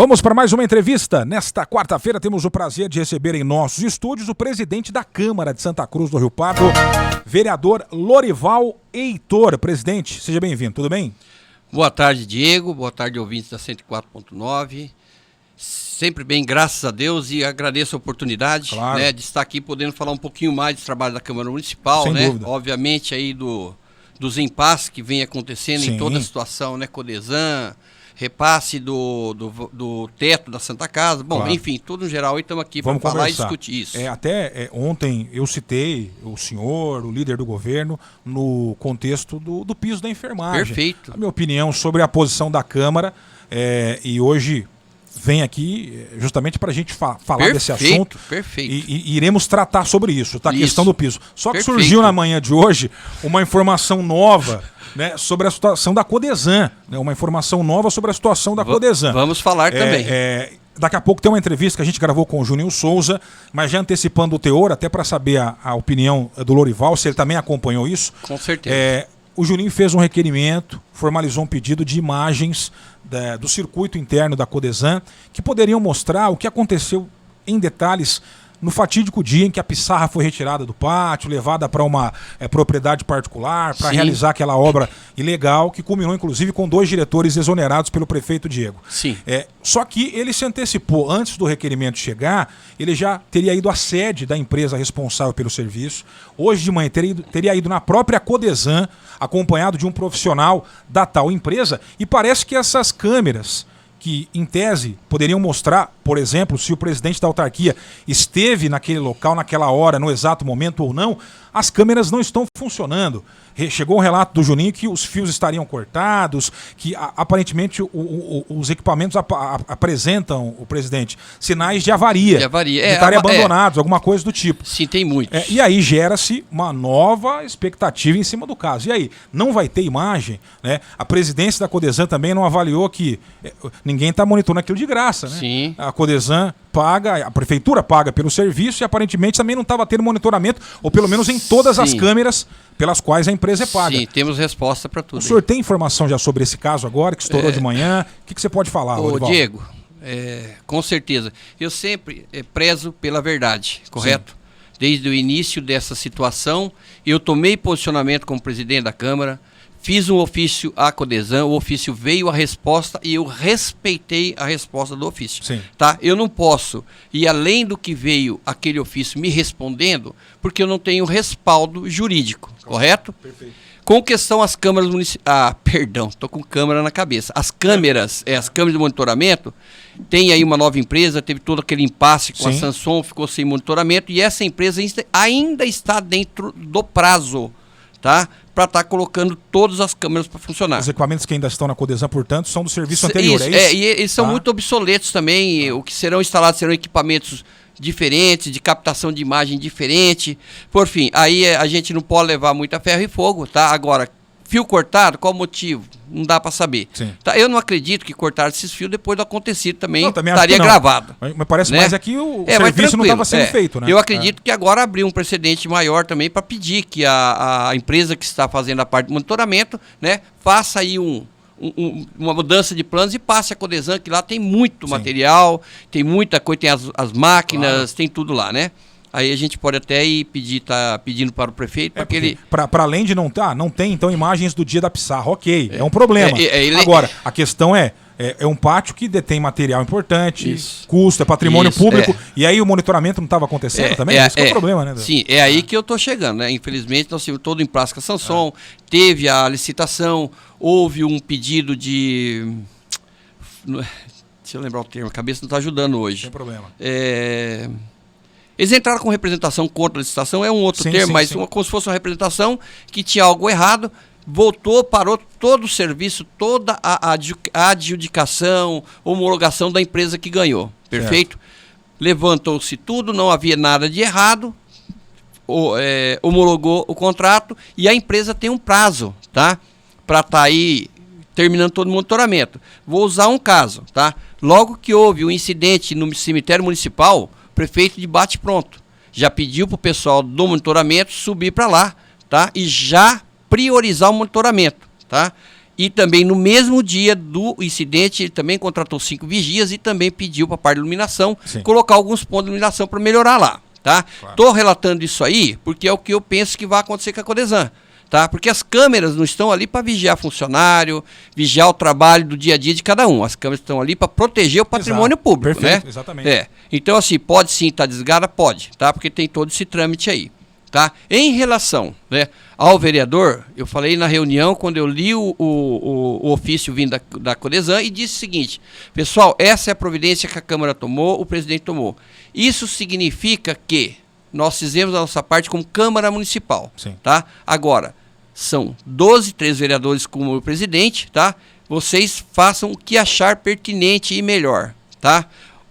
Vamos para mais uma entrevista. Nesta quarta-feira temos o prazer de receber em nossos estúdios o presidente da Câmara de Santa Cruz do Rio Pardo, vereador Lorival Heitor. Presidente, seja bem-vindo, tudo bem? Boa tarde, Diego. Boa tarde, ouvintes da 104.9. Sempre bem, graças a Deus, e agradeço a oportunidade, claro, né, de estar aqui podendo falar um pouquinho mais do trabalho da Câmara Municipal, sem né? dúvida. Obviamente aí dos impasses que vem acontecendo Sim. em toda a situação, né? Codesan, repasse do teto da Santa Casa, bom, claro, enfim, tudo em geral, e estamos aqui para vamos falar conversar. e discutir isso. Ontem eu citei o senhor, o líder do governo, no contexto do piso da enfermagem. Perfeito. A minha opinião sobre a posição da Câmara, e hoje vem aqui justamente para a gente falar desse assunto. Perfeito. E iremos tratar sobre isso, tá? A questão do piso. Só que Perfeito. surgiu na manhã de hoje uma informação nova, né, sobre a situação da Codesan. Né, uma informação nova sobre a situação da Codesan. Vamos falar também. Daqui a pouco tem uma entrevista que a gente gravou com o Juninho Souza, mas já antecipando o teor, até para saber a opinião do Lorival, se ele também acompanhou isso. Com certeza. O Juninho fez um requerimento, formalizou um pedido de imagens do circuito interno da Codesan, que poderiam mostrar o que aconteceu em detalhes no fatídico dia em que a pissarra foi retirada do pátio, levada para uma propriedade particular, para realizar aquela obra ilegal, que culminou inclusive com 2 diretores exonerados pelo prefeito Diego. Sim. Só que ele se antecipou, antes do requerimento chegar, ele já teria ido à sede da empresa responsável pelo serviço. Hoje de manhã teria ido na própria Codesan, acompanhado de um profissional da tal empresa, e parece que essas câmeras, que, em tese, poderiam mostrar, por exemplo, se o presidente da autarquia esteve naquele local, naquela hora, no exato momento ou não, as câmeras não estão funcionando. Chegou um relato do Juninho que os fios estariam cortados, que aparentemente os equipamentos apresentam, o presidente, sinais de avaria. De estarem abandonados, alguma coisa do tipo. Sim, tem muitos. E aí gera-se uma nova expectativa em cima do caso. E aí, não vai ter imagem, né? A presidência da Codesan também não avaliou que ninguém está monitorando aquilo de graça, né? Sim. A Codesan paga, a prefeitura paga pelo serviço e aparentemente também não estava tendo monitoramento, ou pelo menos em todas as câmeras pelas quais a empresa é paga. Sim, temos resposta para tudo. O senhor tem informação já sobre esse caso agora, que estourou de manhã? O que você pode falar, Lorival? Diego, com certeza. Eu sempre prezo pela verdade, correto? Sim. Desde o início dessa situação, eu tomei posicionamento como presidente da Câmara, fiz um ofício à Codesan, o ofício veio a resposta e eu respeitei a resposta do ofício. Sim. Tá? Eu não posso ir além do que veio aquele ofício me respondendo, porque eu não tenho respaldo jurídico, correto? Perfeito. Com questão às câmaras municipais... perdão, estou com câmera na cabeça. As câmeras de monitoramento, tem aí uma nova empresa, teve todo aquele impasse com a Samsung, ficou sem monitoramento, e essa empresa ainda está dentro do prazo, tá? Para estar colocando todas as câmeras para funcionar. Os equipamentos que ainda estão na Codesan, portanto, são do serviço anterior, é isso? E eles são muito obsoletos também. O que serão instalados serão equipamentos diferentes, de captação de imagem diferente. Por fim, aí a gente não pode levar muita ferro e fogo, tá? Agora, fio cortado, qual o motivo? Não dá para saber. Tá? Eu não acredito que cortaram esses fios depois do acontecido também estaria gravado. Mas parece, né? Mais que o serviço não estava sendo feito, né? Eu acredito que agora abriu um precedente maior também para pedir que a empresa que está fazendo a parte de monitoramento, né, faça aí uma mudança de planos e passe a Codesan, que lá tem muito material, tem muita coisa, tem as máquinas, tem tudo lá, né? Aí a gente pode até ir pedindo para o prefeito, porque ele... Para além de não tem, então, imagens do dia da pissarra, ok, é um problema. Agora, a questão é um pátio que detém material importante, custo, é patrimônio público, e aí o monitoramento não estava acontecendo também? Esse é o problema, né? Sim, é aí que eu estou chegando, né? Infelizmente, nós tivemos todo em prática Samsung, teve a licitação, houve um pedido de... Deixa eu lembrar o termo, a cabeça não está ajudando hoje. Sem problema. Eles entraram com representação contra a licitação, é um outro termo, mas como se fosse uma representação que tinha algo errado, voltou, parou todo o serviço, toda a adjudicação, homologação da empresa que ganhou, perfeito? Levantou-se tudo, não havia nada de errado, homologou o contrato e a empresa tem um prazo, tá? Para estar aí terminando todo o monitoramento. Vou usar um caso, tá? Logo que houve um incidente no cemitério municipal, o prefeito de bate-pronto já pediu para o pessoal do monitoramento subir para lá, tá? E já priorizar o monitoramento, tá? E também no mesmo dia do incidente, ele também contratou 5 vigias e também pediu para a parte de iluminação colocar alguns pontos de iluminação para melhorar lá. Tá? Estou relatando isso aí porque é o que eu penso que vai acontecer com a Codesan. Tá? Porque as câmeras não estão ali para vigiar funcionário, vigiar o trabalho do dia a dia de cada um. As câmeras estão ali para proteger o patrimônio público. Perfeito, né? Exatamente. Então, assim, pode sim estar desligada? Pode, tá? Porque tem todo esse trâmite aí. Tá? Em relação, né, ao vereador, eu falei na reunião, quando eu li o ofício vindo da Codesan, e disse o seguinte: pessoal, essa é a providência que a Câmara tomou, o presidente tomou. Isso significa que nós fizemos a nossa parte como Câmara Municipal. Tá? Agora, são 13 vereadores como o presidente, tá? Vocês façam o que achar pertinente e melhor. Tá?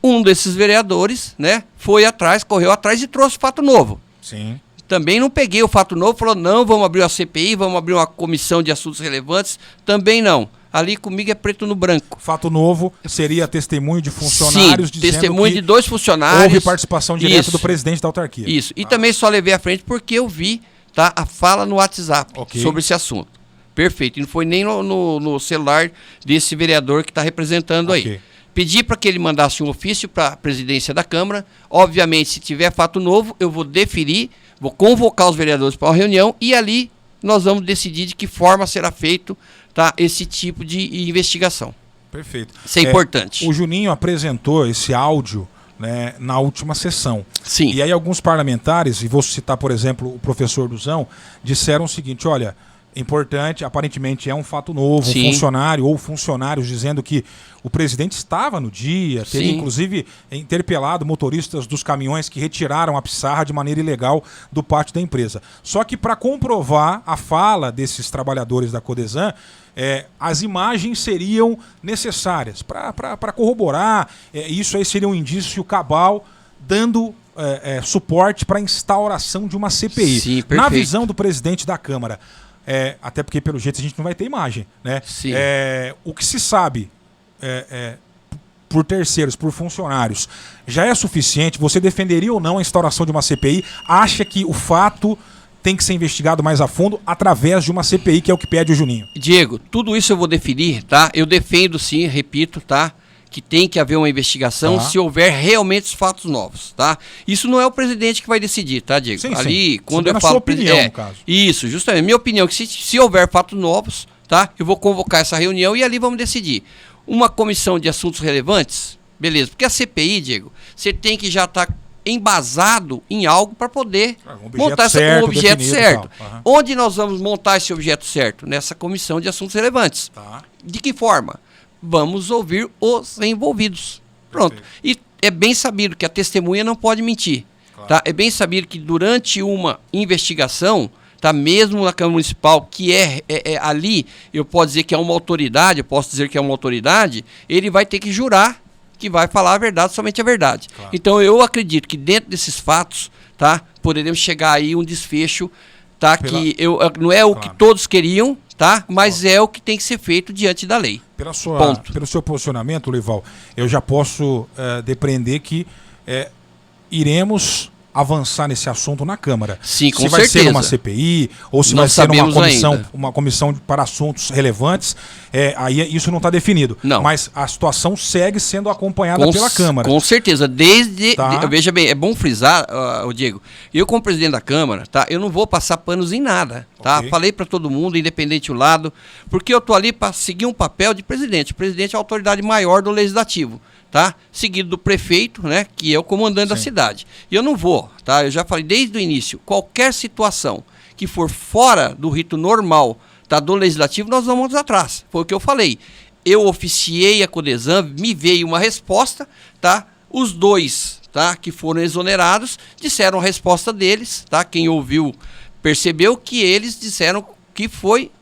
Um desses vereadores, né, foi atrás, correu atrás e trouxe fato novo. Sim. Também não peguei o fato novo, falou, não, vamos abrir uma CPI, vamos abrir uma comissão de assuntos relevantes. Também não. Ali comigo é preto no branco. Fato novo seria testemunho de funcionários dizendo testemunho que de 2 funcionários. houve participação direta do presidente da autarquia. Isso. E também só levei à frente porque eu vi, tá, a fala no WhatsApp sobre esse assunto. Perfeito. E não foi nem no celular desse vereador que está representando aí. Pedi para que ele mandasse um ofício para a presidência da Câmara. Obviamente, se tiver fato novo, eu vou deferir, vou convocar os vereadores para uma reunião e ali nós vamos decidir de que forma será feito, tá, esse tipo de investigação. Perfeito. Isso é importante. O Juninho apresentou esse áudio, né, na última sessão. Sim. E aí alguns parlamentares, e vou citar, por exemplo, o professor Duzão, disseram o seguinte: olha, importante, aparentemente é um fato novo, um funcionário ou funcionários dizendo que o presidente estava no dia, teria inclusive interpelado motoristas dos caminhões que retiraram a pissarra de maneira ilegal do pátio da empresa. Só que para comprovar a fala desses trabalhadores da Codesan, as imagens seriam necessárias para corroborar, isso aí seria um indício cabal dando suporte para a instauração de uma CPI. Sim, na visão do presidente da Câmara, até porque pelo jeito a gente não vai ter imagem, né? O que se sabe por terceiros, por funcionários, já é suficiente? Você defenderia ou não a instauração de uma CPI? Acha que o fato tem que ser investigado mais a fundo através de uma CPI, que é o que pede o Juninho? Diego, tudo isso eu vou definir, tá? Eu defendo sim, repito, tá? Que tem que haver uma investigação se houver realmente os fatos novos, tá? Isso não é o presidente que vai decidir, tá, Diego? Sim, ali, sim. quando eu eu falo... sua opinião, no caso. Isso, justamente. Minha opinião é que se houver fatos novos, tá? Eu vou convocar essa reunião e ali vamos decidir. Uma comissão de assuntos relevantes, beleza. Porque a CPI, Diego, você tem que já estar embasado em algo para poder montar um objeto certo. Onde nós vamos montar esse objeto certo? Nessa comissão de assuntos relevantes. De que forma? Vamos ouvir os envolvidos. Pronto. E é bem sabido que a testemunha não pode mentir. Tá? É bem sabido que durante uma investigação, tá, mesmo na Câmara Municipal, que ali, eu posso dizer que é uma autoridade, eu posso dizer que é uma autoridade, ele vai ter que jurar que vai falar a verdade, somente a verdade. Então eu acredito que dentro desses fatos, tá, poderemos chegar aí um desfecho, tá, que não é o que todos queriam, tá, mas é o que tem que ser feito diante da lei. Pelo seu posicionamento, Lorival, eu já posso depreender que iremos avançar nesse assunto na Câmara. Sim, com se vai certeza. ser uma CPI ou se vai ser uma comissão para assuntos relevantes, aí isso não está definido. Não. Mas a situação segue sendo acompanhada pela Câmara. Com certeza. Veja bem, é bom frisar, Diego, eu como presidente da Câmara, tá, eu não vou passar panos em nada. Tá? Falei para todo mundo, independente do lado, porque eu estou ali para seguir um papel de presidente. O presidente é a autoridade maior do legislativo. Tá? Seguido do prefeito, né, que é o comandante da cidade. E eu não vou, tá? Eu já falei desde o início, qualquer situação que for fora do rito normal, tá, do legislativo, nós vamos atrás. Foi o que eu falei. Eu oficiei a Codesan, me veio uma resposta, tá? Os 2, tá, que foram exonerados, disseram a resposta deles, tá? Quem ouviu percebeu que eles disseram que foi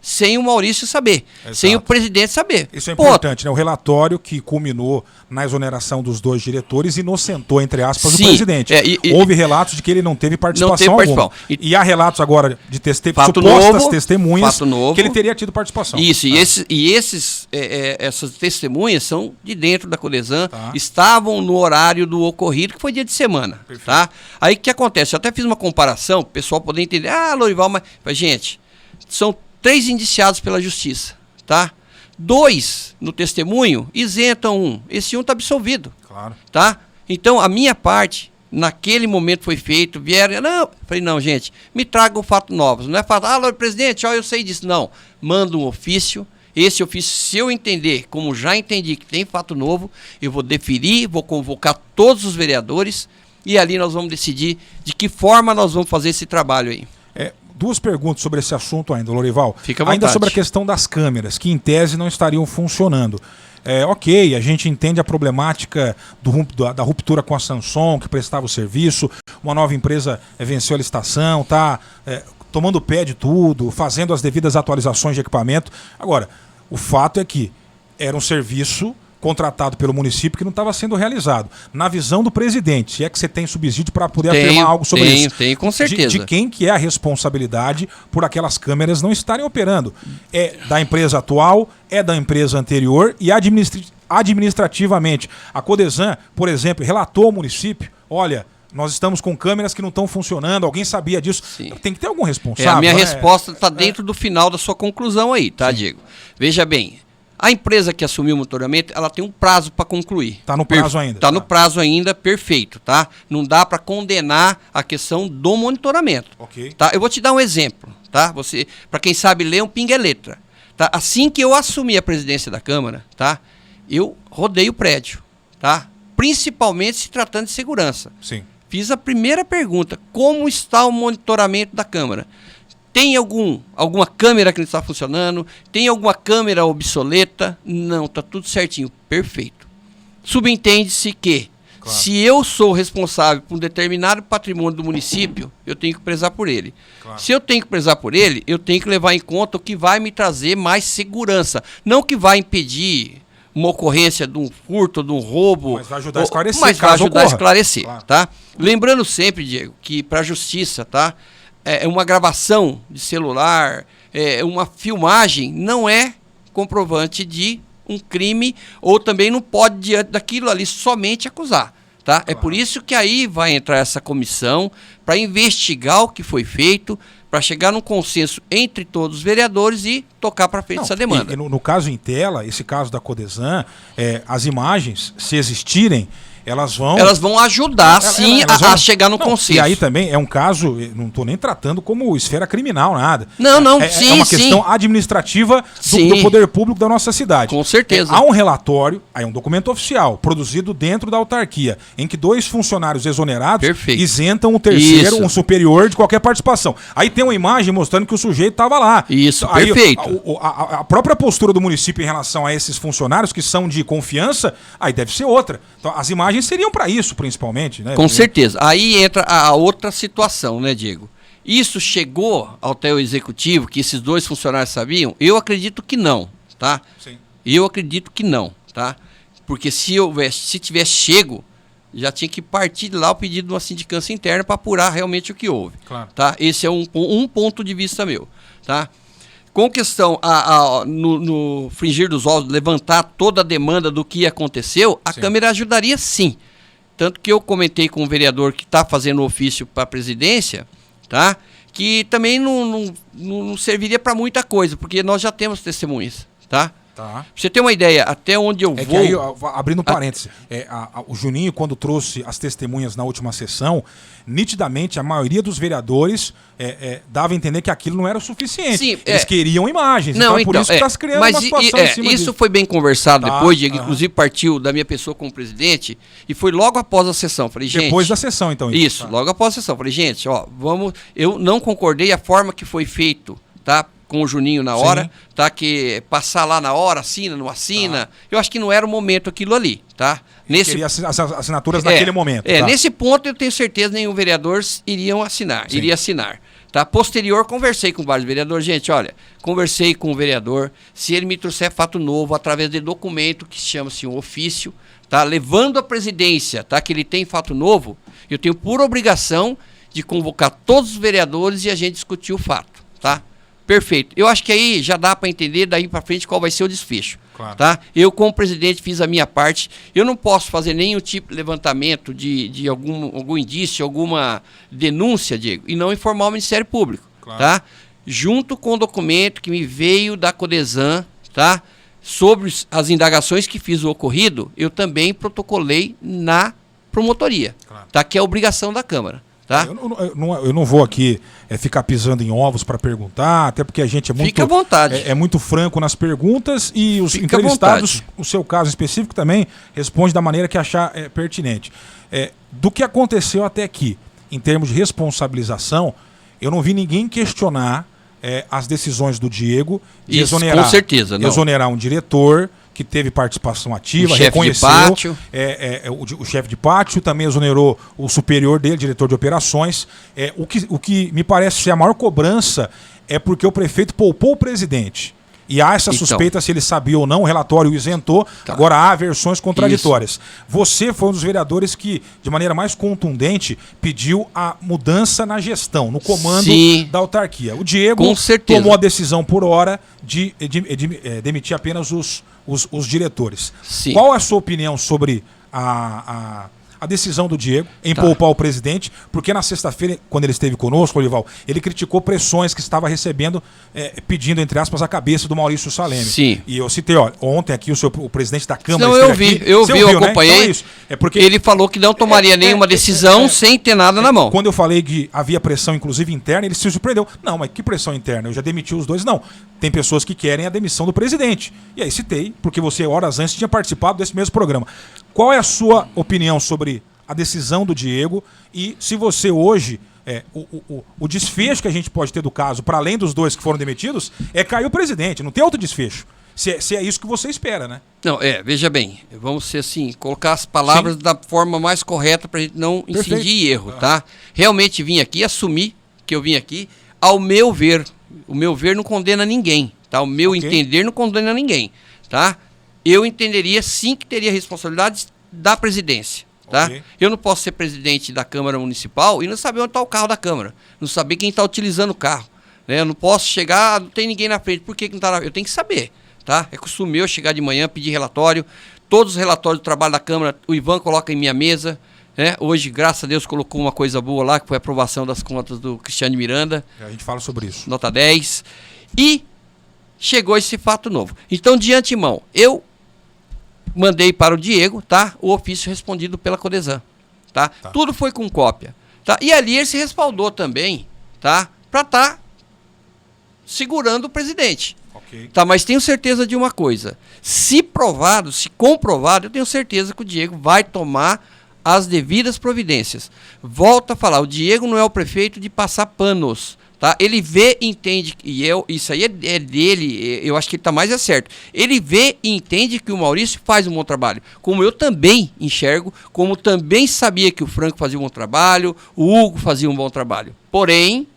sem o Maurício saber, sem o presidente saber. Isso é importante, né? O relatório que culminou na exoneração dos 2 diretores inocentou, entre aspas, o presidente. Houve relatos de que ele não teve participação alguma. E há relatos agora de supostas testemunhas que ele teria tido participação. Isso, essas testemunhas são de dentro da Codesan, estavam no horário do ocorrido, que foi dia de semana. Tá? Aí o que acontece? Eu até fiz uma comparação, o pessoal poder entender, Lorival, mas gente, são 3 indiciados pela justiça, tá? 2 no testemunho, isentam 1. Esse 1 está absolvido. Claro. Tá? Então, a minha parte, naquele momento foi feito, vieram, não, falei, não, gente, me tragam fatos novos. Não é fato, presidente, ó, eu sei disso. Não, manda um ofício. Esse ofício, se eu entender, como já entendi que tem fato novo, eu vou deferir, vou convocar todos os vereadores e ali nós vamos decidir de que forma nós vamos fazer esse trabalho aí. 2 perguntas sobre esse assunto ainda, Lorival. Fica à vontade. Ainda sobre a questão das câmeras, que em tese não estariam funcionando. Ok, a gente entende a problemática da ruptura com a Samsung, que prestava o serviço, uma nova empresa venceu a licitação, está tomando pé de tudo, fazendo as devidas atualizações de equipamento. Agora, o fato é que era um serviço contratado pelo município que não estava sendo realizado. Na visão do presidente, se é que você tem subsídio para poder afirmar algo sobre isso. Tem, com certeza. De quem que é a responsabilidade por aquelas câmeras não estarem operando? É da empresa atual, é da empresa anterior e administrativamente. A Codesan, por exemplo, relatou ao município, olha, nós estamos com câmeras que não estão funcionando, alguém sabia disso. Sim. Tem que ter algum responsável. A minha resposta está dentro do final da sua conclusão aí, tá, sim, Diego? Veja bem, a empresa que assumiu o monitoramento, ela tem um prazo para concluir. Está no prazo ainda. Está no prazo ainda, perfeito, tá? Não dá para condenar a questão do monitoramento. Ok. Tá? Eu vou te dar um exemplo, tá? Você, para quem sabe ler, um pinga é letra. Tá? Assim que eu assumi a presidência da Câmara, tá? Eu rodei o prédio, tá? Principalmente se tratando de segurança. Sim. Fiz a primeira pergunta: como está o monitoramento da Câmara? Tem alguma câmera que não está funcionando? Tem alguma câmera obsoleta? Não, está tudo certinho, perfeito. Subentende-se que, claro, se eu sou responsável por um determinado patrimônio do município, eu tenho que prezar por ele. Claro. Se eu tenho que prezar por ele, eu tenho que levar em conta o que vai me trazer mais segurança. Não que vai impedir uma ocorrência de um furto, de um roubo. Mas vai ajudar a esclarecer. Mas vai ajudar a esclarecer, claro, tá? Lembrando sempre, Diego, que para a justiça, tá? Uma gravação de celular, uma filmagem, não é comprovante de um crime, ou também não pode, diante daquilo ali, somente acusar. Tá? Claro. É por isso que aí vai entrar essa comissão para investigar o que foi feito, para chegar num consenso entre todos os vereadores e tocar para frente essa demanda. E no caso em tela, esse caso da Codesan, as imagens, se existirem, elas vão ajudar, sim, a chegar no consenso. E aí também é um caso, não estou nem tratando como esfera criminal, nada. Não, sim, é uma questão administrativa do poder público da nossa cidade. Com certeza. Há um relatório, aí um documento oficial, produzido dentro da autarquia, em que 2 funcionários exonerados isentam o terceiro, um superior, de qualquer participação. Aí tem uma imagem mostrando que o sujeito estava lá. Isso, aí, perfeito. A própria postura do município em relação a esses funcionários, que são de confiança, aí deve ser outra. Então, as imagens seriam para isso, principalmente, né? Com certeza. Aí entra a outra situação, né, Diego? Isso chegou até o executivo, que esses 2 funcionários sabiam? Eu acredito que não, tá? Sim. Eu acredito que não, tá? Porque se tivesse chego, já tinha que partir de lá o pedido de uma sindicância interna para apurar realmente o que houve. Claro. Tá? Esse é um ponto de vista meu, tá? Com questão no fringir dos ovos, levantar toda a demanda do que aconteceu, a Câmara ajudaria sim. Tanto que eu comentei com o vereador que está fazendo o ofício para a presidência, tá? Que também não serviria para muita coisa, porque nós já temos testemunhas, tá? Tá. Pra você ter uma ideia, até onde eu vou... Que aí, abrindo parênteses, o Juninho, quando trouxe as testemunhas na última sessão, nitidamente a maioria dos vereadores dava a entender que aquilo não era o suficiente. Sim, eles queriam imagens, não, então por isso que está se criando uma situação em cima isso disso. Foi bem conversado depois, Diego, inclusive partiu da minha pessoa como presidente, e foi logo após a sessão. Falei, gente... Depois da sessão, então. Isso, logo após a sessão. Falei, gente, eu não concordei a forma que foi feito, tá? Com o Juninho na hora, tá? Que passar lá na hora, assina, não assina. Tá. Eu acho que não era o momento aquilo ali, tá? Queria as assinaturas naquele momento. Tá. Nesse ponto eu tenho certeza que nenhum vereador iria assinar. Tá? Posterior, conversei com vários vereadores. Gente, olha, conversei com o vereador. Se ele me trouxer fato novo, através de documento que chama-se um ofício, tá? Levando a presidência, tá? Que ele tem fato novo, eu tenho por obrigação de convocar todos os vereadores e a gente discutir o fato, tá? Perfeito. Eu acho que aí já dá para entender daí para frente qual vai ser o desfecho. Claro. Tá? Eu, como presidente, fiz a minha parte. Eu não posso fazer nenhum tipo de levantamento de algum indício, alguma denúncia, Diego, e não informar o Ministério Público. Claro. Tá? junto com o documento que me veio da Codesan, tá? Sobre as indagações que fiz o ocorrido, eu também protocolei na promotoria, claro, tá? Que é a obrigação da Câmara. Tá? Eu não vou aqui ficar pisando em ovos para perguntar, até porque a gente é muito, fica à vontade. É muito franco nas perguntas e os entrevistados, o seu caso específico também, responde da maneira que achar pertinente. Do que aconteceu até aqui, em termos de responsabilização, eu não vi ninguém questionar as decisões do Diego de exonerar, com certeza, não. Exonerar um diretor que teve participação ativa, reconheceu o chefe de pátio, também exonerou o superior dele, diretor de operações. O que me parece ser a maior cobrança é porque o prefeito poupou o presidente. E há essa suspeita se ele sabia ou não, o relatório o isentou, agora há versões contraditórias. Isso. Você foi um dos vereadores que, de maneira mais contundente, pediu a mudança na gestão, no comando da autarquia. O Diego tomou a decisão por hora de demitir apenas os diretores. Sim. Qual a sua opinião sobre a decisão do Diego em poupar o presidente? Porque na sexta-feira, quando ele esteve conosco, Olival, ele criticou pressões que estava recebendo, pedindo, entre aspas, a cabeça do Maurício Saleme. Sim. E eu citei, ontem aqui o presidente da Câmara... Não, eu acompanhei. Né? Então porque ele falou que não tomaria nenhuma decisão sem ter nada na mão. Quando eu falei que havia pressão, inclusive interna, ele se surpreendeu. Não, mas que pressão interna? Eu já demiti os dois. Não, tem pessoas que querem a demissão do presidente. E aí citei, porque você, horas antes, tinha participado desse mesmo programa. Qual é a sua opinião sobre a decisão do Diego e se você hoje, o desfecho que a gente pode ter do caso, para além dos dois que foram demitidos, cair o presidente, não tem outro desfecho. Se é isso que você espera, né? Não, veja bem, vamos ser assim, colocar as palavras da forma mais correta para a gente não incidir erro, tá? Realmente vim aqui, assumir que eu vim aqui, ao meu ver, o meu ver não condena ninguém, tá? O meu entender não condena ninguém, tá? Eu entenderia sim que teria responsabilidades da presidência. Tá? Eu não posso ser presidente da Câmara Municipal e não saber onde está o carro da Câmara, não saber quem está utilizando o carro. Né? Eu não posso chegar, não tem ninguém na frente, por que não está na frente? Eu tenho que saber. Tá? É costume meu chegar de manhã, pedir relatório. Todos os relatórios do trabalho da Câmara, o Ivan coloca em minha mesa. Né? Hoje, graças a Deus, colocou uma coisa boa lá, que foi a aprovação das contas do Cristiano Miranda. A gente fala sobre isso. Nota 10. E chegou esse fato novo. Então, de antemão, eu mandei para o Diego, tá? O ofício respondido pela Codesan, tá? Tudo foi com cópia, tá? E ali ele se respaldou também, tá? Para estar segurando o presidente, tá? Mas tenho certeza de uma coisa, se provado, se comprovado, eu tenho certeza que o Diego vai tomar as devidas providências. Volto a falar, o Diego não é o prefeito de passar panos, tá? Ele vê e entende, isso aí é dele, eu acho que ele está mais certo. Ele vê e entende que o Maurício faz um bom trabalho, como eu também enxergo, como também sabia que o Franco fazia um bom trabalho, o Hugo fazia um bom trabalho. Porém,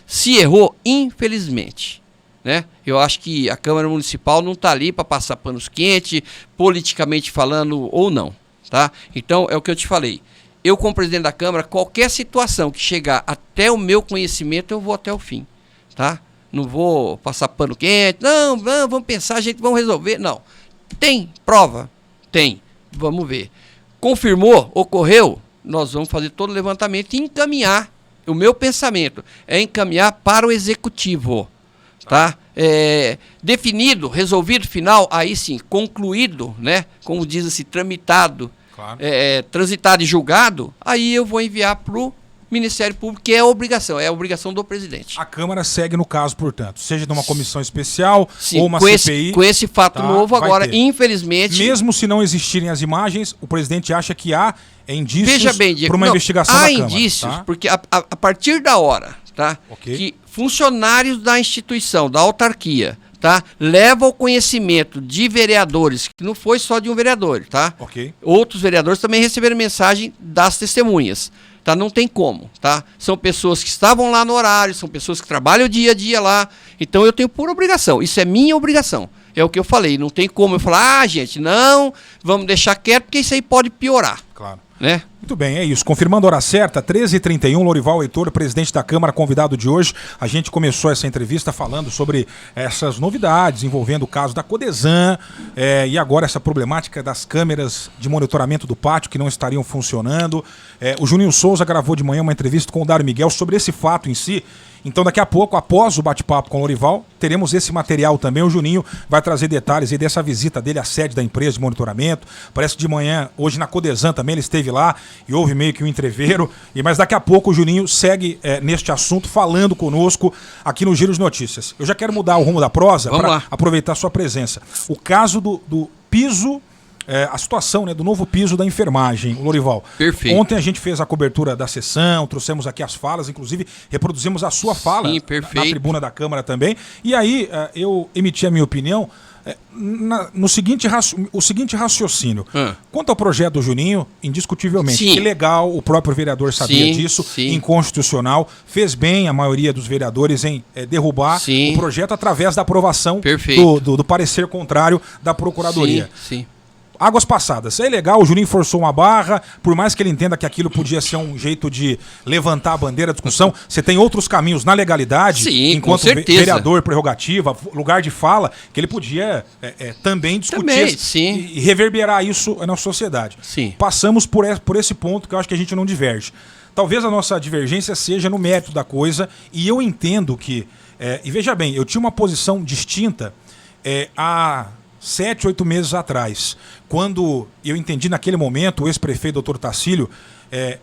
se errou, infelizmente. Né? Eu acho que a Câmara Municipal não está ali para passar panos quentes, politicamente falando ou não. Tá? Então, é o que eu te falei. Eu, como presidente da Câmara, qualquer situação que chegar até o meu conhecimento, eu vou até o fim, tá? Não vou passar pano quente, não, vamos pensar, gente, vamos resolver. Não. Tem prova? Tem. Vamos ver. Confirmou? Ocorreu? Nós vamos fazer todo o levantamento e encaminhar. O meu pensamento é encaminhar para o executivo, tá? Definido, resolvido, final, aí sim, concluído, né? Como diz assim, tramitado, transitado e julgado, aí eu vou enviar para o Ministério Público, que é a obrigação do presidente. A Câmara segue no caso, portanto, seja numa comissão especial ou uma CPI. Com esse fato novo agora, infelizmente... Mesmo se não existirem as imagens, o presidente acha que há indícios para uma investigação da Câmara. Há indícios, porque a partir da hora, tá, que funcionários da instituição, da autarquia, tá, leva ao conhecimento de vereadores, que não foi só de um vereador, tá? Outros vereadores também receberam mensagem das testemunhas, tá? Não tem como, tá? São pessoas que estavam lá no horário, são pessoas que trabalham o dia a dia lá, então eu tenho pura obrigação, isso é minha obrigação. É o que eu falei, não tem como eu falar, gente, não, vamos deixar quieto, porque isso aí pode piorar. Claro. Né? Muito bem, é isso. Confirmando a hora certa, 13h31, Lorival Heitor, presidente da Câmara, convidado de hoje. A gente começou essa entrevista falando sobre essas novidades envolvendo o caso da Codesan e agora essa problemática das câmeras de monitoramento do pátio que não estariam funcionando. O Juninho Souza gravou de manhã uma entrevista com o Dário Miguel sobre esse fato em si. Então daqui a pouco, após o bate-papo com o Lorival, teremos esse material também. O Juninho vai trazer detalhes aí dessa visita dele à sede da empresa de monitoramento. Parece que de manhã, hoje na Codesan também, ele esteve lá e houve meio que um entreveiro. Mas daqui a pouco o Juninho segue neste assunto, falando conosco aqui no Giro de Notícias. Eu já quero mudar o rumo da prosa para aproveitar a sua presença. O caso do piso... a situação, né, do novo piso da enfermagem, o Lorival. Perfeito. Ontem a gente fez a cobertura da sessão, trouxemos aqui as falas, inclusive reproduzimos a sua fala na tribuna da Câmara também. E aí eu emiti a minha opinião o seguinte raciocínio. Quanto ao projeto do Juninho, indiscutivelmente, que legal, o próprio vereador sabia disso, inconstitucional, fez bem a maioria dos vereadores em derrubar o projeto através da aprovação do parecer contrário da Procuradoria. Sim. Águas passadas. É legal, o Juninho forçou uma barra, por mais que ele entenda que aquilo podia ser um jeito de levantar a bandeira da discussão, você tem outros caminhos na legalidade, enquanto vereador, prerrogativa, lugar de fala, que ele podia também discutir e reverberar isso na sociedade. Passamos por esse ponto que eu acho que a gente não diverge. Talvez a nossa divergência seja no mérito da coisa, e eu entendo que... e veja bem, eu tinha uma posição distinta há 7, 8 meses atrás, quando eu entendi naquele momento o ex-prefeito Dr. Tacílio,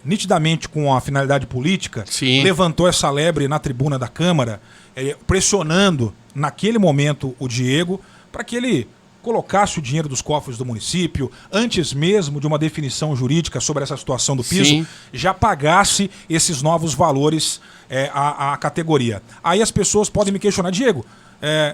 nitidamente com a finalidade política, levantou essa lebre na tribuna da Câmara, pressionando naquele momento o Diego para que ele colocasse o dinheiro dos cofres do município, antes mesmo de uma definição jurídica sobre essa situação do piso, já pagasse esses novos valores à categoria. Aí as pessoas podem me questionar, Diego,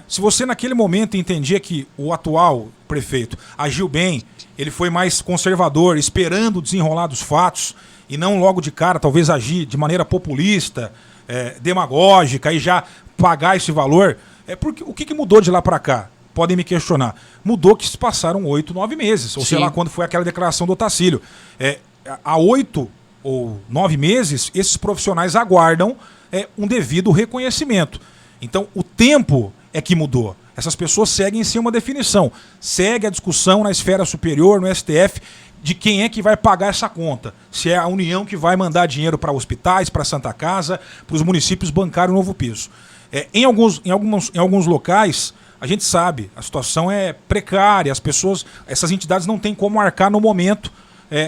se você naquele momento entendia que o atual prefeito agiu bem, ele foi mais conservador, esperando o desenrolar dos fatos e não logo de cara, talvez agir de maneira populista, demagógica e já pagar esse valor, porque o que mudou de lá para cá? Podem me questionar. Mudou que se passaram 8, 9 meses, ou sei lá quando foi aquela declaração do Tacílio. Há 8 ou 9 meses, esses profissionais aguardam um devido reconhecimento. Então, o tempo é que mudou. Essas pessoas seguem sem uma definição. Segue a discussão na esfera superior, no STF, de quem é que vai pagar essa conta. Se é a União que vai mandar dinheiro para hospitais, para Santa Casa, para os municípios bancarem o novo piso. Em alguns locais, a gente sabe, a situação é precária, essas entidades não têm como arcar no momento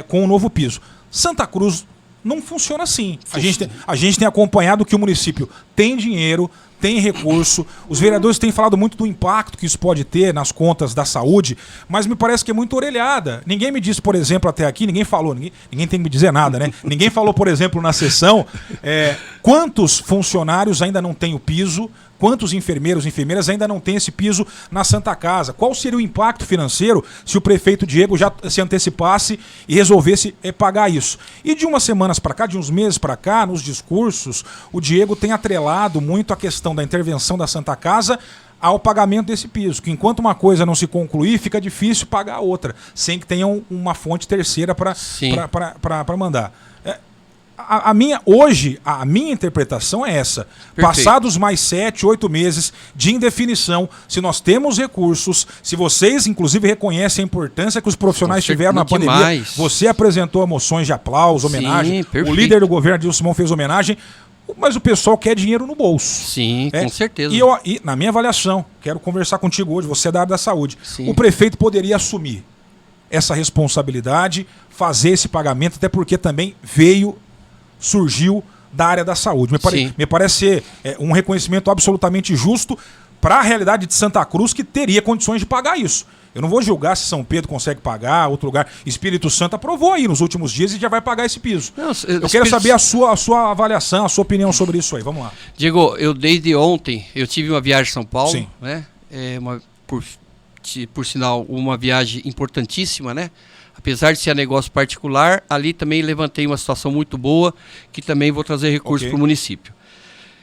com o novo piso. Santa Cruz não funciona assim. A gente tem acompanhado que o município tem dinheiro, tem recurso, os vereadores têm falado muito do impacto que isso pode ter nas contas da saúde, mas me parece que é muito orelhada. Ninguém me disse, por exemplo, até aqui, ninguém tem que me dizer nada, né? Ninguém falou, por exemplo, na sessão, quantos funcionários ainda não têm o piso, quantos enfermeiros e enfermeiras ainda não têm esse piso na Santa Casa? Qual seria o impacto financeiro se o prefeito Diego já se antecipasse e resolvesse pagar isso? E de umas semanas para cá, de uns meses para cá, nos discursos, o Diego tem atrelado muito a questão da intervenção da Santa Casa ao pagamento desse piso, que enquanto uma coisa não se concluir, fica difícil pagar a outra, sem que tenha uma fonte terceira para mandar. A minha interpretação é essa. Perfeito. Passados mais 7, 8 meses de indefinição, se nós temos recursos, se vocês, inclusive, reconhecem a importância que os profissionais tiveram na pandemia, você apresentou moções de aplauso, homenagem, o líder do governo, Adilson Simão, fez homenagem, mas o pessoal quer dinheiro no bolso. Sim, com certeza. E na minha avaliação, quero conversar contigo hoje, você é da área da saúde, o prefeito poderia assumir essa responsabilidade, fazer esse pagamento, até porque também surgiu da área da saúde. Me parece ser um reconhecimento absolutamente justo para a realidade de Santa Cruz, que teria condições de pagar isso. Eu não vou julgar se São Pedro consegue pagar, outro lugar. Espírito Santo aprovou aí nos últimos dias e já vai pagar esse piso. Eu quero saber a sua avaliação, a sua opinião sobre isso aí. Vamos lá. Diego, desde ontem, eu tive uma viagem a São Paulo, né? Por sinal, uma viagem importantíssima, né? Apesar de ser negócio particular, ali também levantei uma situação muito boa, que também vou trazer recursos para o município.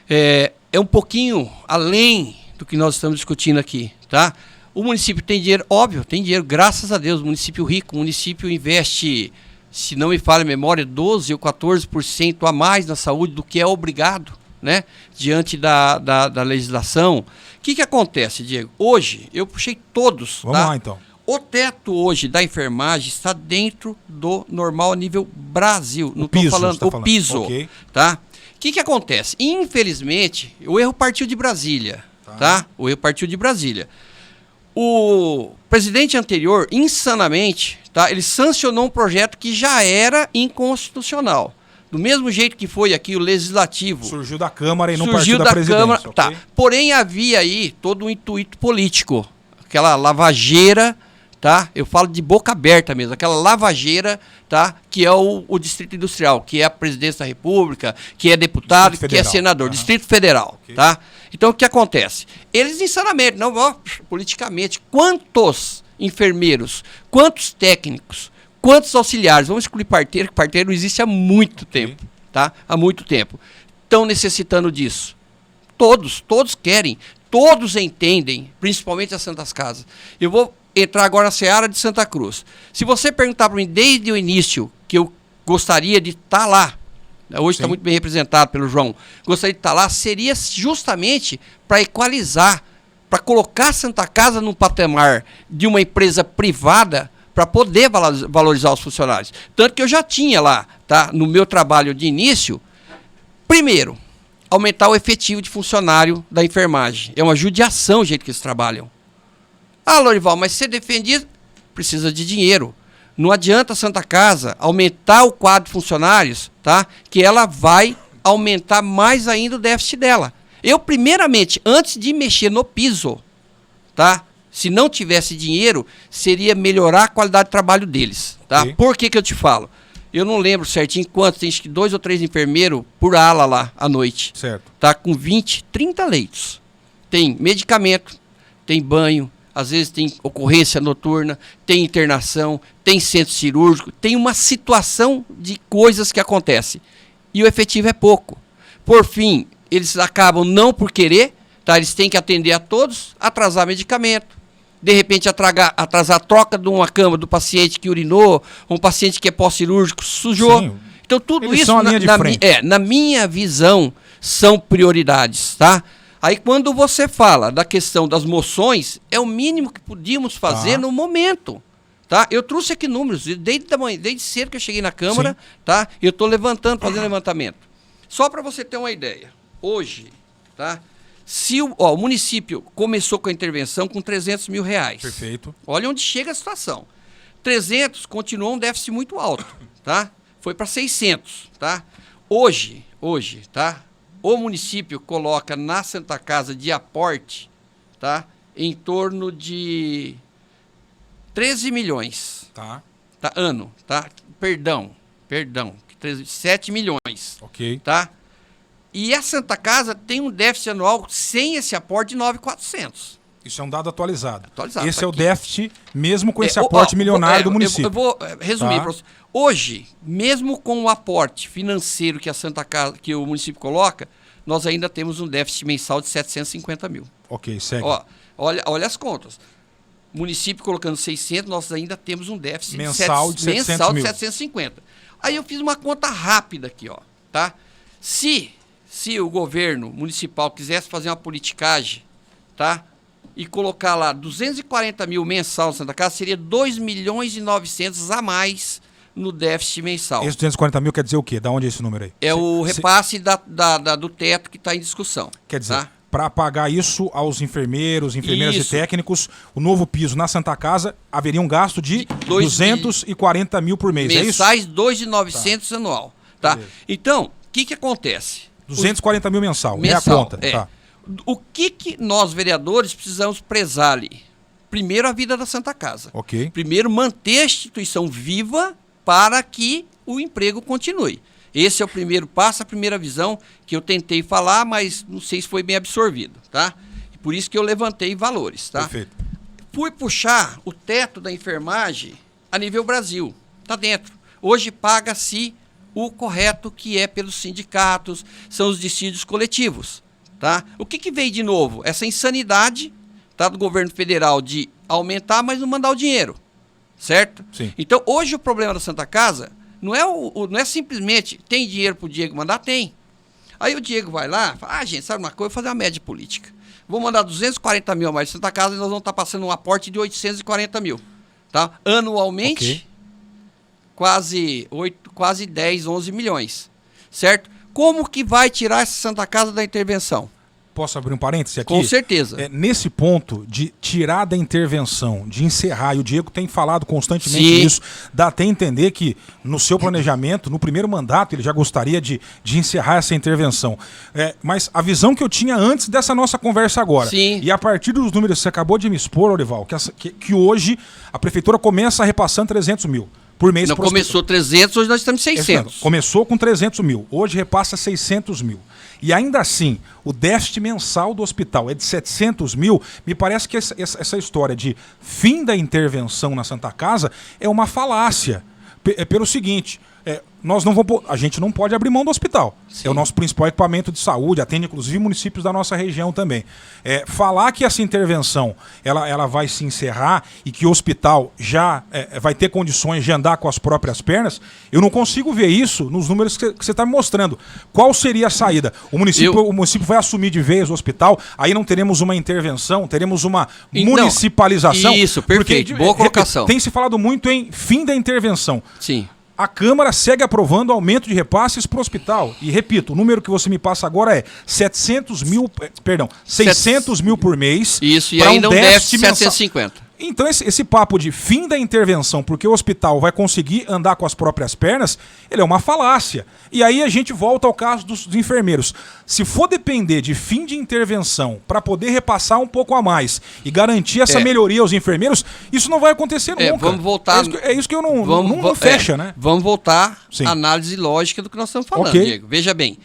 É um pouquinho além do que nós estamos discutindo aqui, tá? O município tem dinheiro, óbvio, tem dinheiro, graças a Deus, município rico, o município investe se não me falha a memória, 12% ou 14% a mais na saúde do que é obrigado, né? Diante da legislação. O que acontece, Diego? Hoje, eu puxei todos. Vamos lá, então. O teto hoje da enfermagem está dentro do normal a nível Brasil. Não estou falando o piso. Okay. Tá? O que acontece? Infelizmente, o erro partiu de Brasília. Tá? O erro partiu de Brasília. O presidente anterior, insanamente, tá? Ele sancionou um projeto que já era inconstitucional. Do mesmo jeito que foi aqui o legislativo. Surgiu da Câmara e não partiu da presidência. Câmara, okay? Tá. Porém, havia aí todo um intuito político. Aquela lavageira, tá? Eu falo de boca aberta mesmo. Aquela lavageira, tá? Que é o Distrito Industrial, que é a Presidência da República, que é deputado, que é senador. Distrito Federal, okay. Tá? Então, o que acontece? Eles, insanamente, não politicamente, quantos enfermeiros, quantos técnicos, quantos auxiliares, vamos excluir parteiro, que parteiro não existe há muito tempo, tá? Há muito tempo. Estão necessitando disso. Todos querem, todos entendem, principalmente as Santas Casas. Eu vou entrar agora na Seara de Santa Cruz. Se você perguntar para mim desde o início que eu gostaria de estar lá, hoje está muito bem representado pelo João, gostaria de estar lá, seria justamente para equalizar, para colocar a Santa Casa num patamar de uma empresa privada, para poder valorizar os funcionários. Tanto que eu já tinha lá, tá, no meu trabalho de início, primeiro, aumentar o efetivo de funcionário da enfermagem. É uma judiação o jeito que eles trabalham. Ah, Lorival, mas você defende isso? Precisa de dinheiro. Não adianta a Santa Casa aumentar o quadro de funcionários, tá? Que ela vai aumentar mais ainda o déficit dela. Eu, primeiramente, antes de mexer no piso, tá? Se não tivesse dinheiro, seria melhorar a qualidade de trabalho deles, tá? Okay. Por que eu te falo? Eu não lembro certinho quantos, tem acho que 2 ou 3 enfermeiros por ala lá à noite. Certo. Tá com 20, 30 leitos. Tem medicamento, tem banho, às vezes tem ocorrência noturna, tem internação, tem centro cirúrgico, tem uma situação de coisas que acontecem. E o efetivo é pouco. Por fim, eles acabam não por querer, tá? Eles têm que atender a todos, atrasar medicamento, de repente atrasar a troca de uma cama do paciente que urinou, um paciente que é pós-cirúrgico, sujou. Sim. Então tudo eles isso, são a linha de frente. Na minha visão, são prioridades, tá? Aí quando você fala da questão das moções, é o mínimo que podíamos fazer no momento. Tá? Eu trouxe aqui números, desde cedo que eu cheguei na Câmara, tá? Eu estou fazendo levantamento. Só para você ter uma ideia, hoje, tá? Se o município começou com a intervenção com R$300 mil. Perfeito. Olha onde chega a situação. 300 continuou um déficit muito alto, tá? Foi para 600, tá? Hoje, tá? O município coloca na Santa Casa de aporte, tá? Em torno de 13 milhões. Tá. Tá, ano, tá? Perdão. 7 milhões. Ok. Tá? E a Santa Casa tem um déficit anual sem esse aporte de 9.400. Isso é um dado atualizado. Esse tá é o déficit, mesmo com esse aporte milionário do município. Eu vou resumir para você. Hoje, mesmo com o aporte financeiro que a Santa Casa, que o município coloca, nós ainda temos um déficit mensal de 750 mil. Ok, segue. Olha as contas. Município colocando 600, nós ainda temos um déficit mensal de 750. Aí eu fiz uma conta rápida aqui, ó, tá? Se o governo municipal quisesse fazer uma politicagem, tá? E colocar lá 240 mil mensal na Santa Casa, seria 2.900.000 a mais no déficit mensal. Esse 240 mil quer dizer o quê? Da onde é esse número aí? É o repasse do teto que está em discussão. Quer dizer, tá? Para pagar isso aos enfermeiros, enfermeiras e técnicos, o novo piso na Santa Casa haveria um gasto de 240 mil por mês, mensais, é isso? 2.900 anual. Tá? Então, o que acontece? 240 mil mensal, é a conta. É. Tá. O que nós, vereadores, precisamos prezar ali? Primeiro, a vida da Santa Casa. Ok. Primeiro, manter a instituição viva para que o emprego continue. Esse é o primeiro passo, a primeira visão que eu tentei falar, mas não sei se foi bem absorvido, tá? E por isso que eu levantei valores, tá? Perfeito. Fui puxar o teto da enfermagem a nível Brasil, tá dentro. Hoje paga-se o correto, que é pelos sindicatos, são os dissídios coletivos, tá? O que veio de novo? Essa insanidade, tá, do governo federal de aumentar, mas não mandar o dinheiro, certo? Sim. Então, hoje o problema da Santa Casa, Não é simplesmente, tem dinheiro pro Diego mandar? Tem. Aí o Diego vai lá, fala, gente, sabe uma coisa? Vou fazer uma média política. Vou mandar 240 mil a mais de Santa Casa e nós vamos estar passando um aporte de 840 mil. Tá? Anualmente, quase 10, 11 milhões. Certo? Como que vai tirar essa Santa Casa da intervenção? Posso abrir um parêntese aqui? Com certeza. Nesse ponto de tirar da intervenção, de encerrar, e o Diego tem falado constantemente isso, dá até a entender que no seu planejamento, no primeiro mandato, ele já gostaria de encerrar essa intervenção. Mas a visão que eu tinha antes dessa nossa conversa agora, Sim. e a partir dos números que você acabou de me expor, Orival, que hoje a prefeitura começa repassando 300 mil por mês. Não começou 300, hoje nós estamos em 600. Começou com 300 mil, hoje repassa 600 mil. E ainda assim, o déficit mensal do hospital é de 700 mil. Me parece que essa história de fim da intervenção na Santa Casa é uma falácia. Pelo seguinte, a gente não pode abrir mão do hospital. Sim. É o nosso principal equipamento de saúde, atende inclusive municípios da nossa região também. Falar que essa intervenção ela vai se encerrar e que o hospital já vai ter condições de andar com as próprias pernas, eu não consigo ver isso nos números que você está me mostrando. Qual seria a saída? O município vai assumir de vez o hospital, aí não teremos uma intervenção, teremos uma municipalização. Isso, perfeito. Porque, boa colocação. Tem se falado muito em fim da intervenção. Sim. A Câmara segue aprovando aumento de repasses para o hospital. E repito, o número que você me passa agora é 600 mil por mês. Isso, e ainda um déficit de 750. Então esse papo de fim da intervenção, porque o hospital vai conseguir andar com as próprias pernas, ele é uma falácia. E aí a gente volta ao caso dos enfermeiros. Se for depender de fim de intervenção para poder repassar um pouco a mais e garantir essa melhoria aos enfermeiros, isso não vai acontecer nunca. Vamos voltar. É isso que eu não fecha, né? Vamos voltar à análise lógica do que nós estamos falando, Diego. Veja bem,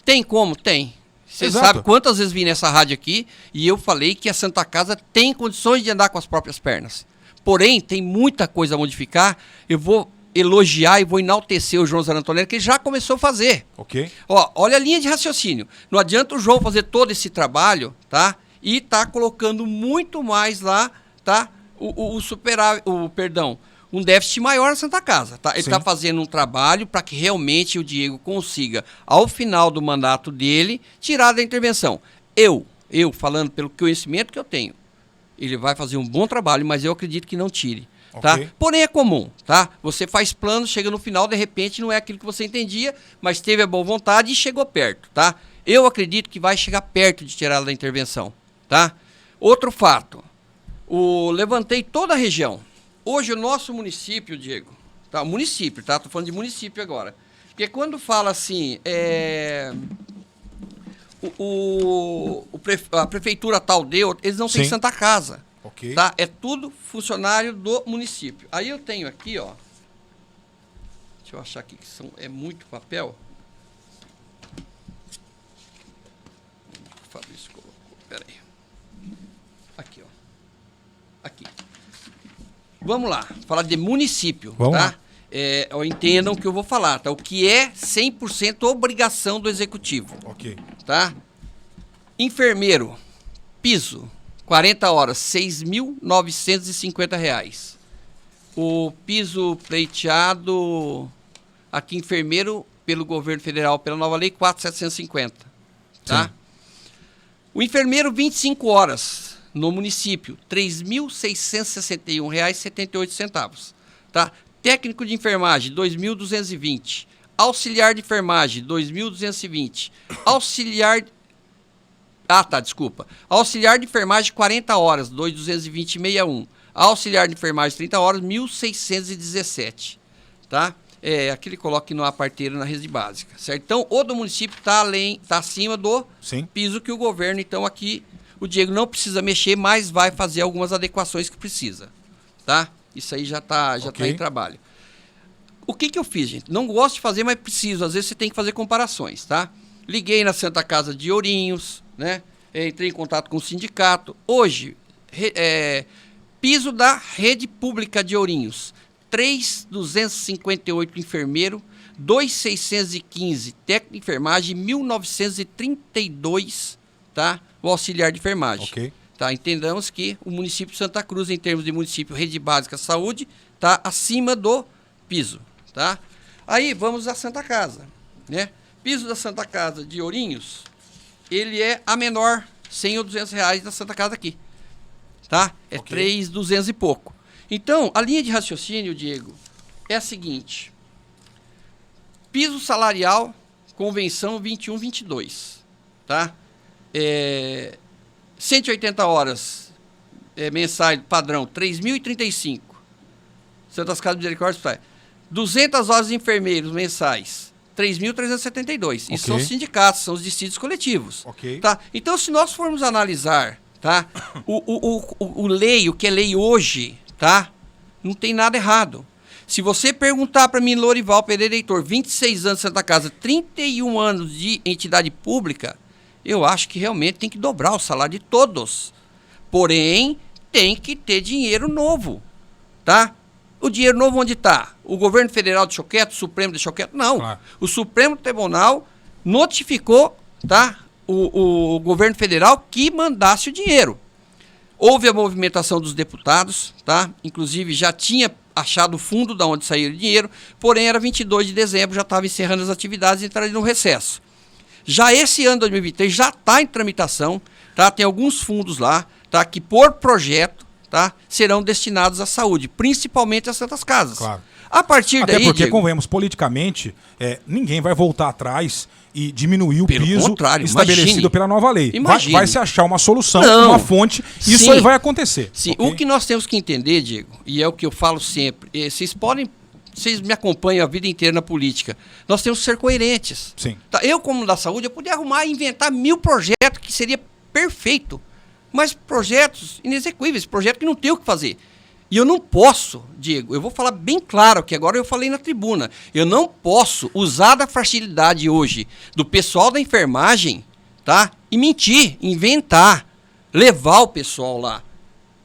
tem como? Tem. Você sabe quantas vezes vim nessa rádio aqui e eu falei que a Santa Casa tem condições de andar com as próprias pernas. Porém, tem muita coisa a modificar. Eu vou elogiar e vou enaltecer o João Zanantonelli, que ele já começou a fazer. Ok. Olha a linha de raciocínio. Não adianta o João fazer todo esse trabalho, tá? E tá colocando muito mais lá, tá? Um déficit maior na Santa Casa. Tá? Ele está fazendo um trabalho para que realmente o Diego consiga, ao final do mandato dele, tirar da intervenção. Eu falando pelo conhecimento que eu tenho, ele vai fazer um bom trabalho, mas eu acredito que não tire. Tá? Porém é comum, tá? Você faz plano, chega no final, de repente não é aquilo que você entendia, mas teve a boa vontade e chegou perto, tá? Eu acredito que vai chegar perto de tirar da intervenção, tá? Outro fato, levantei toda a região. Hoje o nosso município, Diego, tá? Município, tá? Tô falando de município agora. Porque quando fala assim, a prefeitura tal deu, eles não têm Santa Casa. Okay. Tá? É tudo funcionário do município. Aí eu tenho aqui, ó. Deixa eu achar aqui que é muito papel. O Fabrício colocou. Peraí. Aqui, ó. Aqui. Vamos lá. Falar de município, Vamos tá? lá. Entendam o que eu vou falar, tá? O que é 100% obrigação do executivo. Ok. Tá? Enfermeiro, piso. 40 horas, R$ 6.950. O piso pleiteado aqui, enfermeiro, pelo governo federal, pela nova lei, 4.750. Tá? Sim. O enfermeiro, 25 horas no município, R$ 3.661,78. Tá? Técnico de enfermagem, 2.220. Auxiliar de enfermagem, 2.220. Auxiliar de enfermagem, 40 horas, 2.220,61. Auxiliar de enfermagem, 30 horas, 1.617. Tá? Aqui ele coloca que não há parteiro na rede básica. Certo? Então, o do município está acima do piso que o governo, então aqui, o Diego não precisa mexer, mas vai fazer algumas adequações que precisa. Tá? Isso aí já está em trabalho. O que eu fiz, gente? Não gosto de fazer, mas preciso. Às vezes você tem que fazer comparações, tá? Liguei na Santa Casa de Ourinhos, né? Entrei em contato com o sindicato. Hoje, piso da rede pública de Ourinhos, 3.258 enfermeiro, 2.615 técnico de enfermagem, 1.932, tá? O auxiliar de enfermagem. Ok. Tá? Entendamos que o município de Santa Cruz, em termos de município rede básica saúde, tá acima do piso, tá? Aí vamos à Santa Casa, né? Piso da Santa Casa de Ourinhos, ele é a menor, 100 ou 200 reais da Santa Casa aqui, tá? É 3.200 e pouco. Então, a linha de raciocínio, Diego, é a seguinte: piso salarial, convenção 21-22, tá? 180 horas mensais, padrão, 3.035. Santas Casas Misericórdia, 200 horas de enfermeiros mensais, 3.372. Isso são os sindicatos, são os distritos coletivos. Tá? Então, se nós formos analisar, tá, o lei, o que é lei hoje, tá, não tem nada errado. Se você perguntar para mim, Lorival Pereira Heitor, 26 anos de Santa Casa, 31 anos de entidade pública, eu acho que realmente tem que dobrar o salário de todos. Porém, tem que ter dinheiro novo, tá? O dinheiro novo onde está? O governo federal deixou quieto, o Supremo deixou quieto? Não. Claro. O Supremo Tribunal notificou, tá, o governo federal que mandasse o dinheiro. Houve a movimentação dos deputados, tá? Inclusive já tinha achado o fundo de onde saiu o dinheiro, porém era 22 de dezembro, já estava encerrando as atividades e entraria no recesso. Já esse ano 2023 já está em tramitação, tá? Tem alguns fundos lá, tá, que por projeto, tá, serão destinados à saúde, principalmente às Santas Casas. Claro. A partir daí, até porque, Diego, convenhamos, politicamente, ninguém vai voltar atrás e diminuir o piso estabelecido pela nova lei. Vai se achar uma solução, uma fonte, e isso aí vai acontecer. Sim, o que nós temos que entender, Diego, e é o que eu falo sempre, vocês me acompanham a vida inteira na política, nós temos que ser coerentes. Sim. Tá? Eu, como da saúde, eu podia arrumar e inventar 1000 projetos que seria perfeito. Mas projetos inexequíveis, projetos que não tem o que fazer. E eu não posso, Diego, eu vou falar bem claro, que agora eu falei na tribuna, eu não posso usar da fragilidade hoje do pessoal da enfermagem, tá? E mentir, inventar, levar o pessoal lá.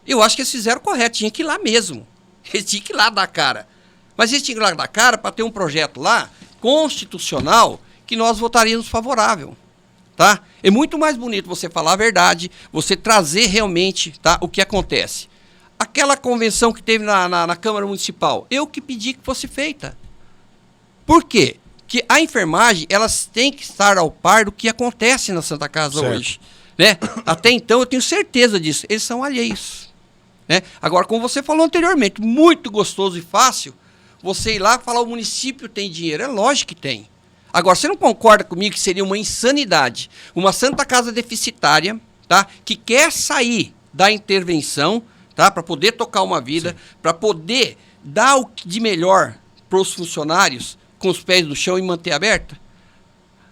Eu acho que eles fizeram correto, tinha que ir lá mesmo. Eles tinham que ir lá dar cara. Mas eles tinham que ir lá dar cara para ter um projeto lá, constitucional, que nós votaríamos favorável. Tá? É muito mais bonito você falar a verdade, você trazer realmente, tá, o que acontece. Aquela convenção que teve na Câmara Municipal, eu que pedi que fosse feita. Por quê? Porque a enfermagem, elas têm que estar ao par do que acontece na Santa Casa hoje. Né? Até então, eu tenho certeza disso. Eles são alheios. Né? Agora, como você falou anteriormente, muito gostoso e fácil, você ir lá e falar o município tem dinheiro. É lógico que tem. Agora, você não concorda comigo que seria uma insanidade uma Santa Casa deficitária, tá, que quer sair da intervenção, tá, para poder tocar uma vida, para poder dar o de melhor para os funcionários com os pés no chão e manter aberta?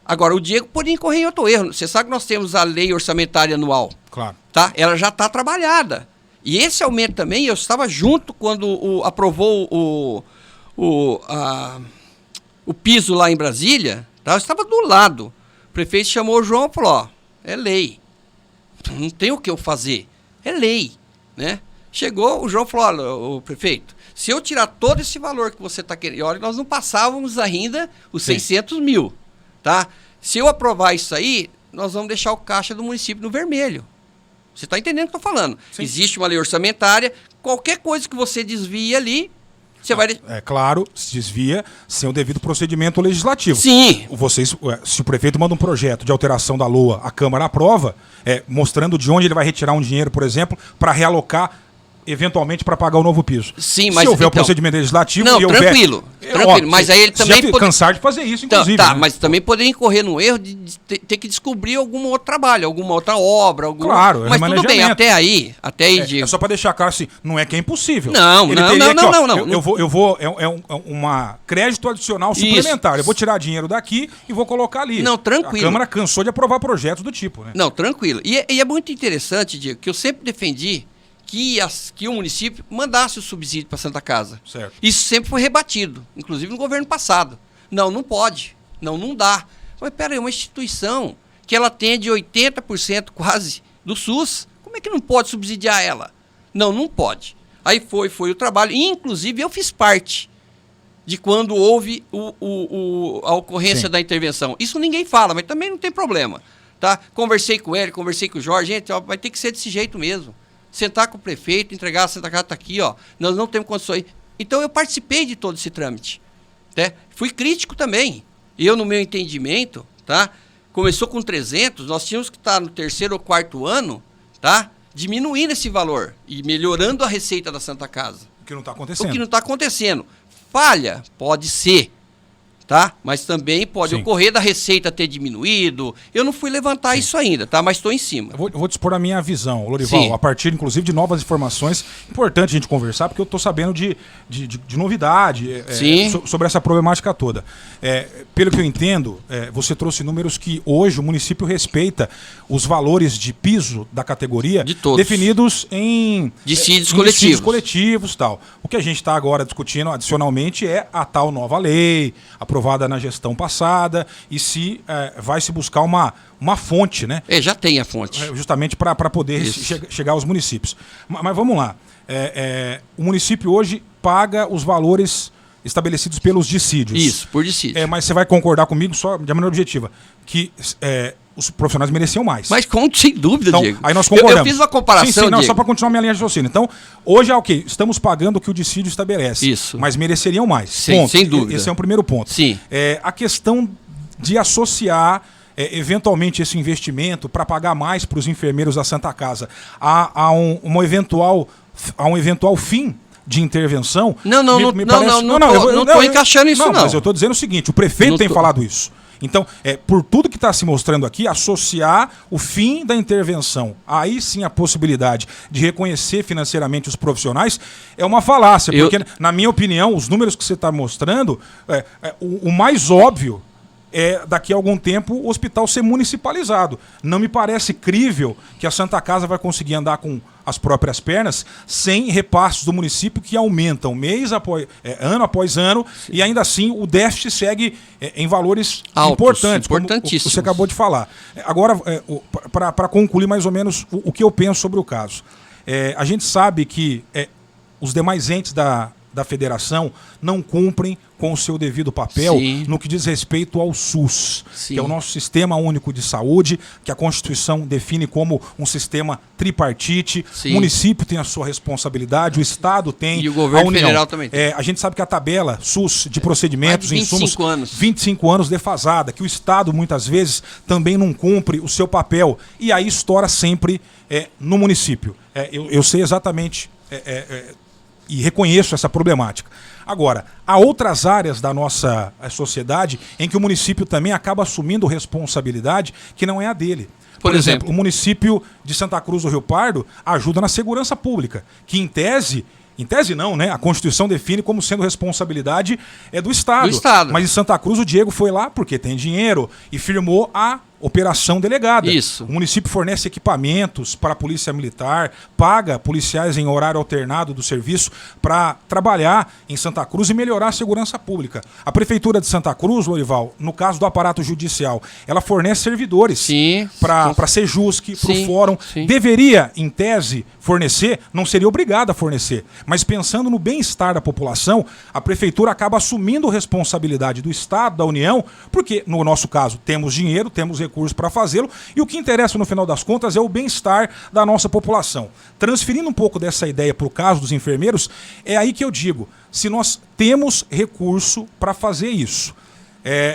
Agora, o Diego poderia incorrer em outro erro. Você sabe que nós temos a lei orçamentária anual. Claro. Tá? Ela já está trabalhada. E esse aumento também, eu estava junto quando aprovou o piso lá em Brasília, tá? Eu estava do lado. O prefeito chamou o João e falou, ó, é lei. Não tem o que eu fazer. É lei, né? Chegou, o João falou, olha, o prefeito, se eu tirar todo esse valor que você está querendo, olha, nós não passávamos ainda os 600 mil, tá? Se eu aprovar isso aí, nós vamos deixar o caixa do município no vermelho. Você está entendendo o que eu estou falando? Sim. Existe uma lei orçamentária, qualquer coisa que você desvie ali, você vai... É claro, se desvia sem o devido procedimento legislativo. Sim. Se o prefeito manda um projeto de alteração da LOA, a Câmara aprova, mostrando de onde ele vai retirar um dinheiro, por exemplo, para realocar eventualmente para pagar o novo piso. Sim, mas se houver o procedimento legislativo... Não, tranquilo. Mas aí ele também... cansar de fazer isso, inclusive. Tá, né? Mas também poderia incorrer no erro de ter que descobrir algum outro trabalho, alguma outra obra, Claro, mas tudo bem, até aí, Diego. É só para deixar claro assim, não é que é impossível. Não. Eu vou... uma crédito adicional suplementar. Isso. Eu vou tirar dinheiro daqui e vou colocar ali. Não, tranquilo. A Câmara cansou de aprovar projetos do tipo, né? Não, tranquilo. E é muito interessante, Diego, que eu sempre defendi que o município mandasse o subsídio para a Santa Casa. Certo. Isso sempre foi rebatido, inclusive no governo passado. Não pode. Não dá. Mas peraí, uma instituição que ela atende 80% quase do SUS, como é que não pode subsidiar ela? Não pode. Aí foi o trabalho. E, inclusive, eu fiz parte de quando houve a ocorrência da intervenção. Isso ninguém fala, mas também não tem problema. Tá? Conversei com ele, conversei com o Jorge. Gente, ó, vai ter que ser desse jeito mesmo. Sentar com o prefeito, entregar a Santa Casa, está aqui, ó. Nós não temos condições. Então eu participei de todo esse trâmite. Né? Fui crítico também. Eu, no meu entendimento, tá? Começou com 300, nós tínhamos que estar no 3º ou 4º ano, tá? Diminuindo esse valor e melhorando a receita da Santa Casa. O que não está acontecendo. O que não está acontecendo. Falha, pode ser, tá? Mas também pode ocorrer da receita ter diminuído. Eu não fui levantar isso ainda, tá? Mas estou em cima. Eu vou te expor a minha visão, Lorival, a partir, inclusive, de novas informações. Importante a gente conversar, porque eu estou sabendo de novidade sobre essa problemática toda. Pelo que eu entendo, você trouxe números que hoje o município respeita os valores de piso da categoria de todos, definidos em dissídios coletivos. Tal. O que a gente está agora discutindo adicionalmente é a tal nova lei, aprovada na gestão passada, e se vai se buscar uma fonte, né? Já tem a fonte. Justamente para poder chegar aos municípios. Mas vamos lá. O município hoje paga os valores estabelecidos pelos dissídios. Isso, por dissídio. Mas você vai concordar comigo, só de maneira objetiva, que os profissionais mereciam mais. Mas sem dúvida, então, Diego. Aí nós concordamos. Eu fiz uma comparação, Diego. Só para continuar minha linha de raciocínio. Então, hoje estamos pagando o que o dissídio estabelece. Isso. Mas mereceriam mais. Sem dúvida. Esse é o primeiro ponto. Sim. A questão de associar eventualmente esse investimento para pagar mais para os enfermeiros da Santa Casa a um eventual fim de intervenção. Não estou encaixando isso, não. Mas eu estou dizendo o seguinte, o prefeito tem falado isso. Então, por tudo que está se mostrando aqui, associar o fim da intervenção, aí sim a possibilidade de reconhecer financeiramente os profissionais é uma falácia. Porque, na minha opinião, os números que você está mostrando, o mais óbvio é, daqui a algum tempo, o hospital ser municipalizado. Não me parece crível que a Santa Casa vai conseguir andar com as próprias pernas sem repasses do município que aumentam ano após ano, e ainda assim o déficit segue em valores importantes, importantíssimos, como você acabou de falar. Agora, para concluir mais ou menos o que eu penso sobre o caso. A gente sabe que os demais entes da federação não cumprem com o seu devido papel no que diz respeito ao SUS, que é o nosso Sistema Único de Saúde, que a Constituição define como um sistema tripartite. O município tem a sua responsabilidade, o Estado tem, e o governo federal também tem. A gente sabe que a tabela SUS de procedimentos, insumos, 25 anos defasada, que o Estado muitas vezes também não cumpre o seu papel, e aí estoura sempre no município. Eu sei exatamente e reconheço essa problemática. Agora, há outras áreas da nossa sociedade em que o município também acaba assumindo responsabilidade que não é a dele. Por exemplo, o município de Santa Cruz do Rio Pardo ajuda na segurança pública, que em tese não, né? A Constituição define como sendo responsabilidade do Estado. Mas em Santa Cruz o Diego foi lá porque tem dinheiro e firmou a operação delegada. Isso. O município fornece equipamentos para a Polícia Militar, paga policiais em horário alternado do serviço para trabalhar em Santa Cruz e melhorar a segurança pública. A Prefeitura de Santa Cruz, Lorival, no caso do aparato judicial, ela fornece servidores para a Sejusc, para o Fórum. Deveria, em tese, fornecer, não seria obrigada a fornecer. Mas pensando no bem-estar da população, a Prefeitura acaba assumindo responsabilidade do Estado, da União, porque, no nosso caso, temos dinheiro, temos recursos para fazê-lo, e o que interessa no final das contas é o bem-estar da nossa população. Transferindo um pouco dessa ideia para o caso dos enfermeiros, é aí que eu digo, se nós temos recurso para fazer isso,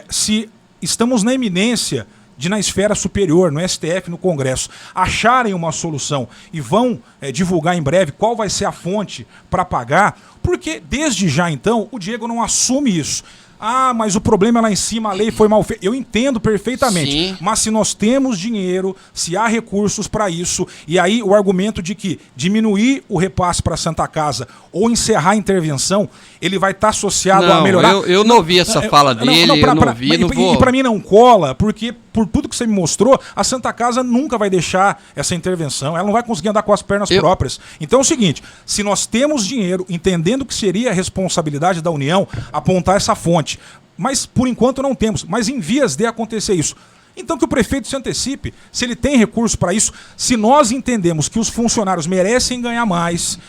se estamos na iminência de, na esfera superior, no STF, no Congresso, acharem uma solução e vão divulgar em breve qual vai ser a fonte para pagar, porque desde já então o Diego não assume isso. Ah, mas o problema é lá em cima, a lei foi mal feita. Eu entendo perfeitamente. Mas se nós temos dinheiro, se há recursos para isso, e aí o argumento de que diminuir o repasse para a Santa Casa ou encerrar a intervenção, ele vai estar associado a melhorar. Eu não ouvi essa fala dele, E para mim não cola, porque por tudo que você me mostrou, a Santa Casa nunca vai deixar essa intervenção, ela não vai conseguir andar com as pernas próprias. Então é o seguinte, se nós temos dinheiro, entendendo que seria a responsabilidade da União apontar essa fonte, mas por enquanto não temos, mas em vias de acontecer isso. Então que o prefeito se antecipe, se ele tem recurso para isso, se nós entendemos que os funcionários merecem ganhar mais,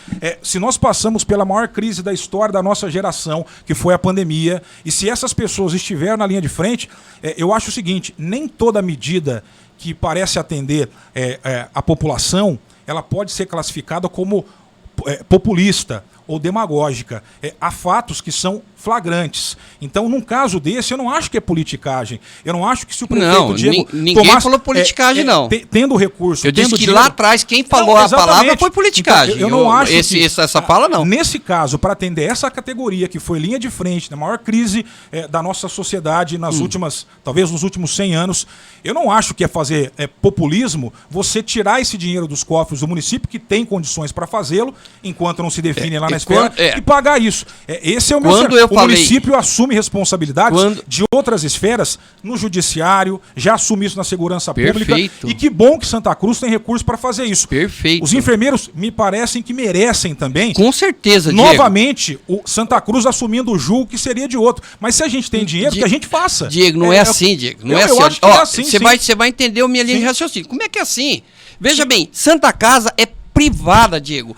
se nós passamos pela maior crise da história da nossa geração, que foi a pandemia, e se essas pessoas estiveram na linha de frente, eu acho o seguinte, nem toda medida que parece atender a população, ela pode ser classificada como populista ou demagógica. Há fatos que são flagrantes. Então, num caso desse, eu não acho que é politicagem. Eu não acho que se o prefeito Não, Diego ninguém Tomassi, falou politicagem, não. Tendo recurso, Eu disse tendo que dinheiro, lá atrás quem falou não, a palavra foi politicagem. Então, eu não acho essa fala, não. Nesse caso, para atender essa categoria que foi linha de frente na maior crise da nossa sociedade nas últimas, talvez nos últimos 100 anos, eu não acho que é fazer populismo você tirar esse dinheiro dos cofres do município que tem condições para fazê-lo, enquanto não se define lá na esfera, e pagar isso. Esse é o meu o município assume responsabilidades de outras esferas no judiciário, já assume isso na segurança pública. E que bom que Santa Cruz tem recursos para fazer isso. Perfeito. Os enfermeiros me parecem que merecem também. Com certeza, Diego. Novamente, o Santa Cruz assumindo o julgo que seria de outro. Mas se a gente tem dinheiro, que a gente faça. Diego, não é assim, Diego. Não é assim. Eu acho que é assim, você vai entender a minha linha de raciocínio. Como é que é assim? Veja bem, Santa Casa é privada, Diego.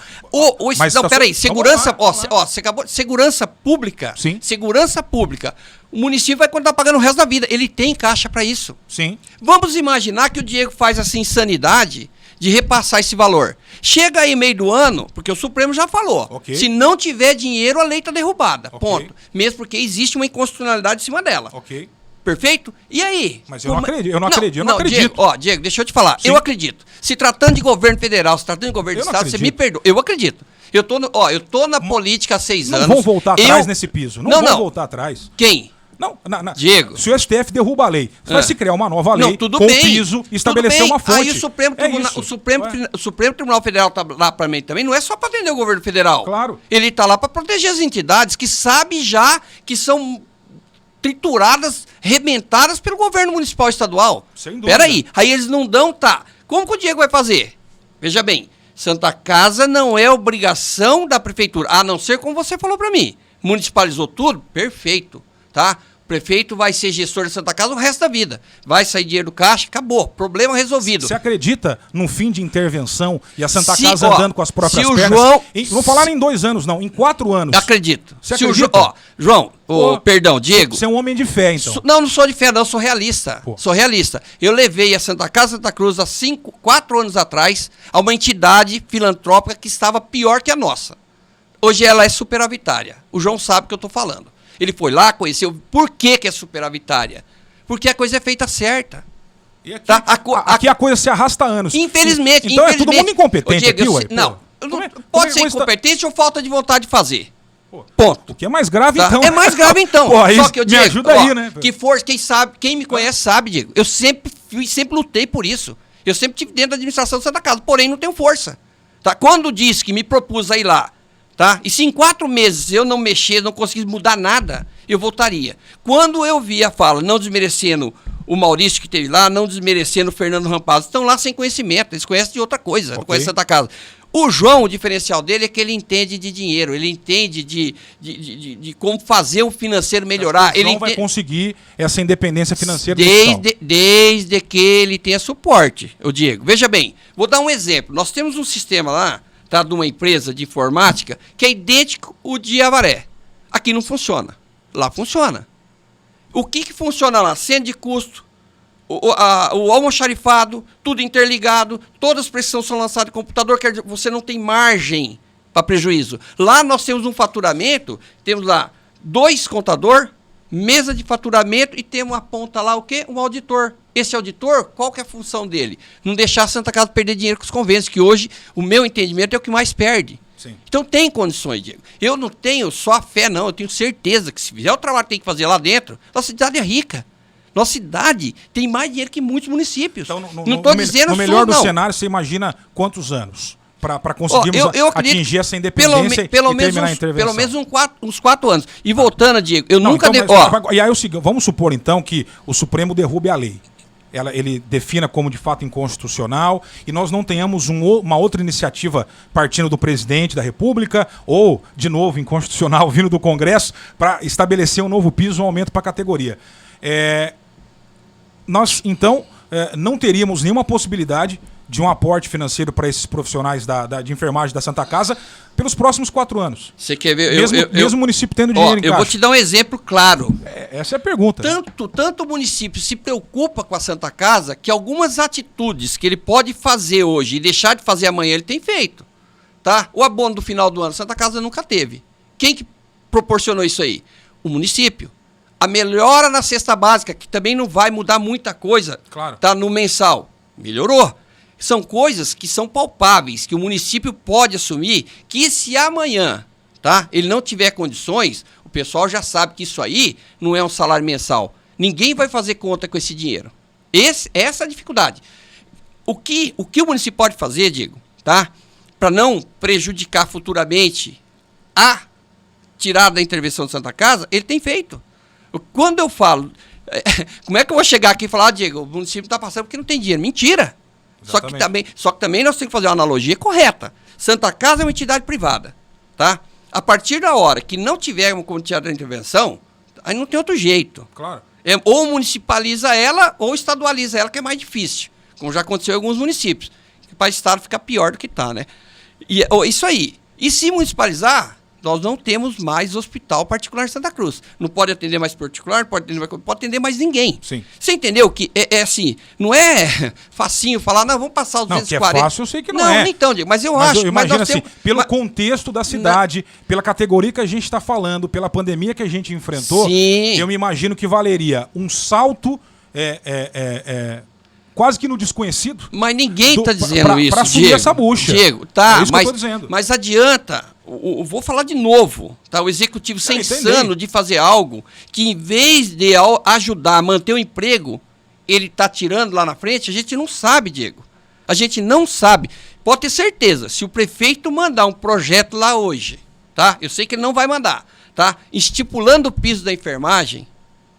Não, peraí, segurança, você acabou, segurança pública. Sim. Segurança pública. O município vai continuar pagando o resto da vida. Ele tem caixa para isso. Sim. Vamos imaginar que o Diego faz essa insanidade de repassar esse valor. Chega aí meio do ano, porque o Supremo já falou. Okay. Se não tiver dinheiro, a lei está derrubada. Okay. Ponto. Mesmo porque existe uma inconstitucionalidade em cima dela. Ok. Perfeito? E aí? Mas eu não acredito. Diego, deixa eu te falar. Sim. Eu acredito. Se tratando de governo federal, se tratando de governo de estado, você me perdoa. Eu acredito. Eu tô na política há 6 anos. Não vão voltar atrás nesse piso. Não vão voltar atrás. Quem? Não, Diego. Se o STF derruba a lei, vai se criar uma nova lei com piso e estabelecer uma fonte. Aí o Supremo Tribunal Federal está lá para mim também, não é só para atender o governo federal. Claro. Ele está lá para proteger as entidades que sabe já que são trituradas, rebentadas pelo governo municipal e estadual. Sem dúvida. Peraí, aí eles não dão, tá. Como que o Diego vai fazer? Veja bem, Santa Casa não é obrigação da prefeitura, a não ser como você falou para mim. Municipalizou tudo? Perfeito, tá? O prefeito vai ser gestor de Santa Casa o resto da vida. Vai sair dinheiro do caixa, acabou. Problema resolvido. Você acredita num fim de intervenção e a Santa Casa andando com as próprias pernas? Não falar em 2 anos, não. Em 4 anos. Acredito. Você acredita? João, perdão, Diego. Você é um homem de fé, então. Não sou de fé, não. Sou realista. Sou realista. Eu levei a Santa Casa Santa Cruz há 4 anos atrás a uma entidade filantrópica que estava pior que a nossa. Hoje ela é superavitária. O João sabe o que eu estou falando. Ele foi lá, conheceu por que é superavitária. Porque a coisa é feita certa. E aqui, tá? Aqui a coisa se arrasta há anos. Infelizmente. Então é todo mundo incompetente Diego, aqui, ué. Pode ser incompetente ou falta de vontade de fazer. Ponto. O que é mais grave, tá? então. É mais grave, então. Só que eu digo, me ajuda aí, né? Quem me conhece sabe, Diego. Eu sempre lutei por isso. Eu sempre estive dentro da administração de Santa Casa, porém não tenho força. Tá? Quando disse que me propus a ir lá, tá? E se em 4 meses eu não mexer, não conseguisse mudar nada, eu voltaria. Quando eu vi a fala, não desmerecendo o Maurício que esteve lá, não desmerecendo o Fernando Rampazzo, estão lá sem conhecimento, eles conhecem de outra coisa, não conhecem Santa Casa. O João, o diferencial dele é que ele entende de dinheiro, ele entende de como fazer o financeiro melhorar. Ele vai conseguir essa independência financeira desde que ele tenha suporte, eu digo. Veja bem, vou dar um exemplo. Nós temos um sistema lá, tá, de uma empresa de informática, que é idêntico ao de Avaré. Aqui não funciona. Lá funciona. O que funciona lá? Centro de custo, o almoxarifado, tudo interligado, todas as preços são lançadas em computador, quer dizer, você não tem margem para prejuízo. Lá nós temos um faturamento, temos lá 2 contador, mesa de faturamento e temos uma ponta lá o quê? Um auditor. Esse auditor, qual que é a função dele? Não deixar a Santa Casa perder dinheiro com os convênios, que hoje, o meu entendimento, é o que mais perde. Sim. Então tem condições, Diego. Eu não tenho só a fé, não. Eu tenho certeza que se fizer o trabalho que tem que fazer lá dentro, nossa cidade é rica. Nossa cidade tem mais dinheiro que muitos municípios. Então, não estou dizendo no melhor do cenário, você imagina quantos anos para conseguirmos atingir essa independência e terminar a intervenção? Pelo menos uns 4 anos. E voltando, Diego, eu nunca... E aí, vamos supor, então, que o Supremo derrube a lei. Ele defina como de fato inconstitucional e nós não tenhamos uma outra iniciativa partindo do presidente da República ou, de novo, inconstitucional vindo do Congresso para estabelecer um novo piso, um aumento para a categoria. Nós, então, não teríamos nenhuma possibilidade de um aporte financeiro para esses profissionais de enfermagem da Santa Casa pelos próximos 4 anos. Você quer ver? Mesmo o município tendo dinheiro em caixa. Eu vou te dar um exemplo claro. Essa é a pergunta. Tanto o município se preocupa com a Santa Casa que algumas atitudes que ele pode fazer hoje e deixar de fazer amanhã, ele tem feito. Tá? O abono do final do ano, Santa Casa nunca teve. Quem que proporcionou isso aí? O município. A melhora na cesta básica, que também não vai mudar muita coisa, Claro. tá no mensal. Melhorou. São coisas que são palpáveis, que o município pode assumir, que se amanhã, tá, ele não tiver condições, o pessoal já sabe que isso aí não é um salário mensal. Ninguém vai fazer conta com esse dinheiro. Essa é a dificuldade. O que o município pode fazer, Diego, tá, para não prejudicar futuramente a tirada da intervenção de Santa Casa, ele tem feito. Quando eu falo, como é que eu vou chegar aqui e falar, Diego, o município está passando porque não tem dinheiro? Mentira! Só que também nós temos que fazer uma analogia correta. Santa Casa é uma entidade privada, tá? A partir da hora que não tiver uma quantidade de intervenção, aí não tem outro jeito. Claro. Ou municipaliza ela ou estadualiza ela, que é mais difícil, como já aconteceu em alguns municípios. Para o estado fica pior do que está, né? E isso aí. E se municipalizar, nós não temos mais hospital particular em Santa Cruz. Não pode atender mais particular, não pode atender mais ninguém. Sim. Você entendeu que é assim, não é facinho falar, não, vamos passar os 240. Não, que é fácil, eu sei que não é. Não, então, Diego, mas eu acho. Eu imagino assim, temos, pelo contexto da cidade, pela categoria que a gente está falando, pela pandemia que a gente enfrentou, sim, eu me imagino que valeria um salto quase que no desconhecido. Mas ninguém está dizendo isso, para assumir Diego, essa bucha. Diego, tá, é isso que eu tô dizendo. Mas adianta, vou falar de novo, tá? O executivo ser insano de fazer algo que, em vez de ajudar a manter o emprego, ele está tirando lá na frente, a gente não sabe, Diego. A gente não sabe. Pode ter certeza, se o prefeito mandar um projeto lá hoje, tá? Eu sei que ele não vai mandar, tá? Estipulando o piso da enfermagem,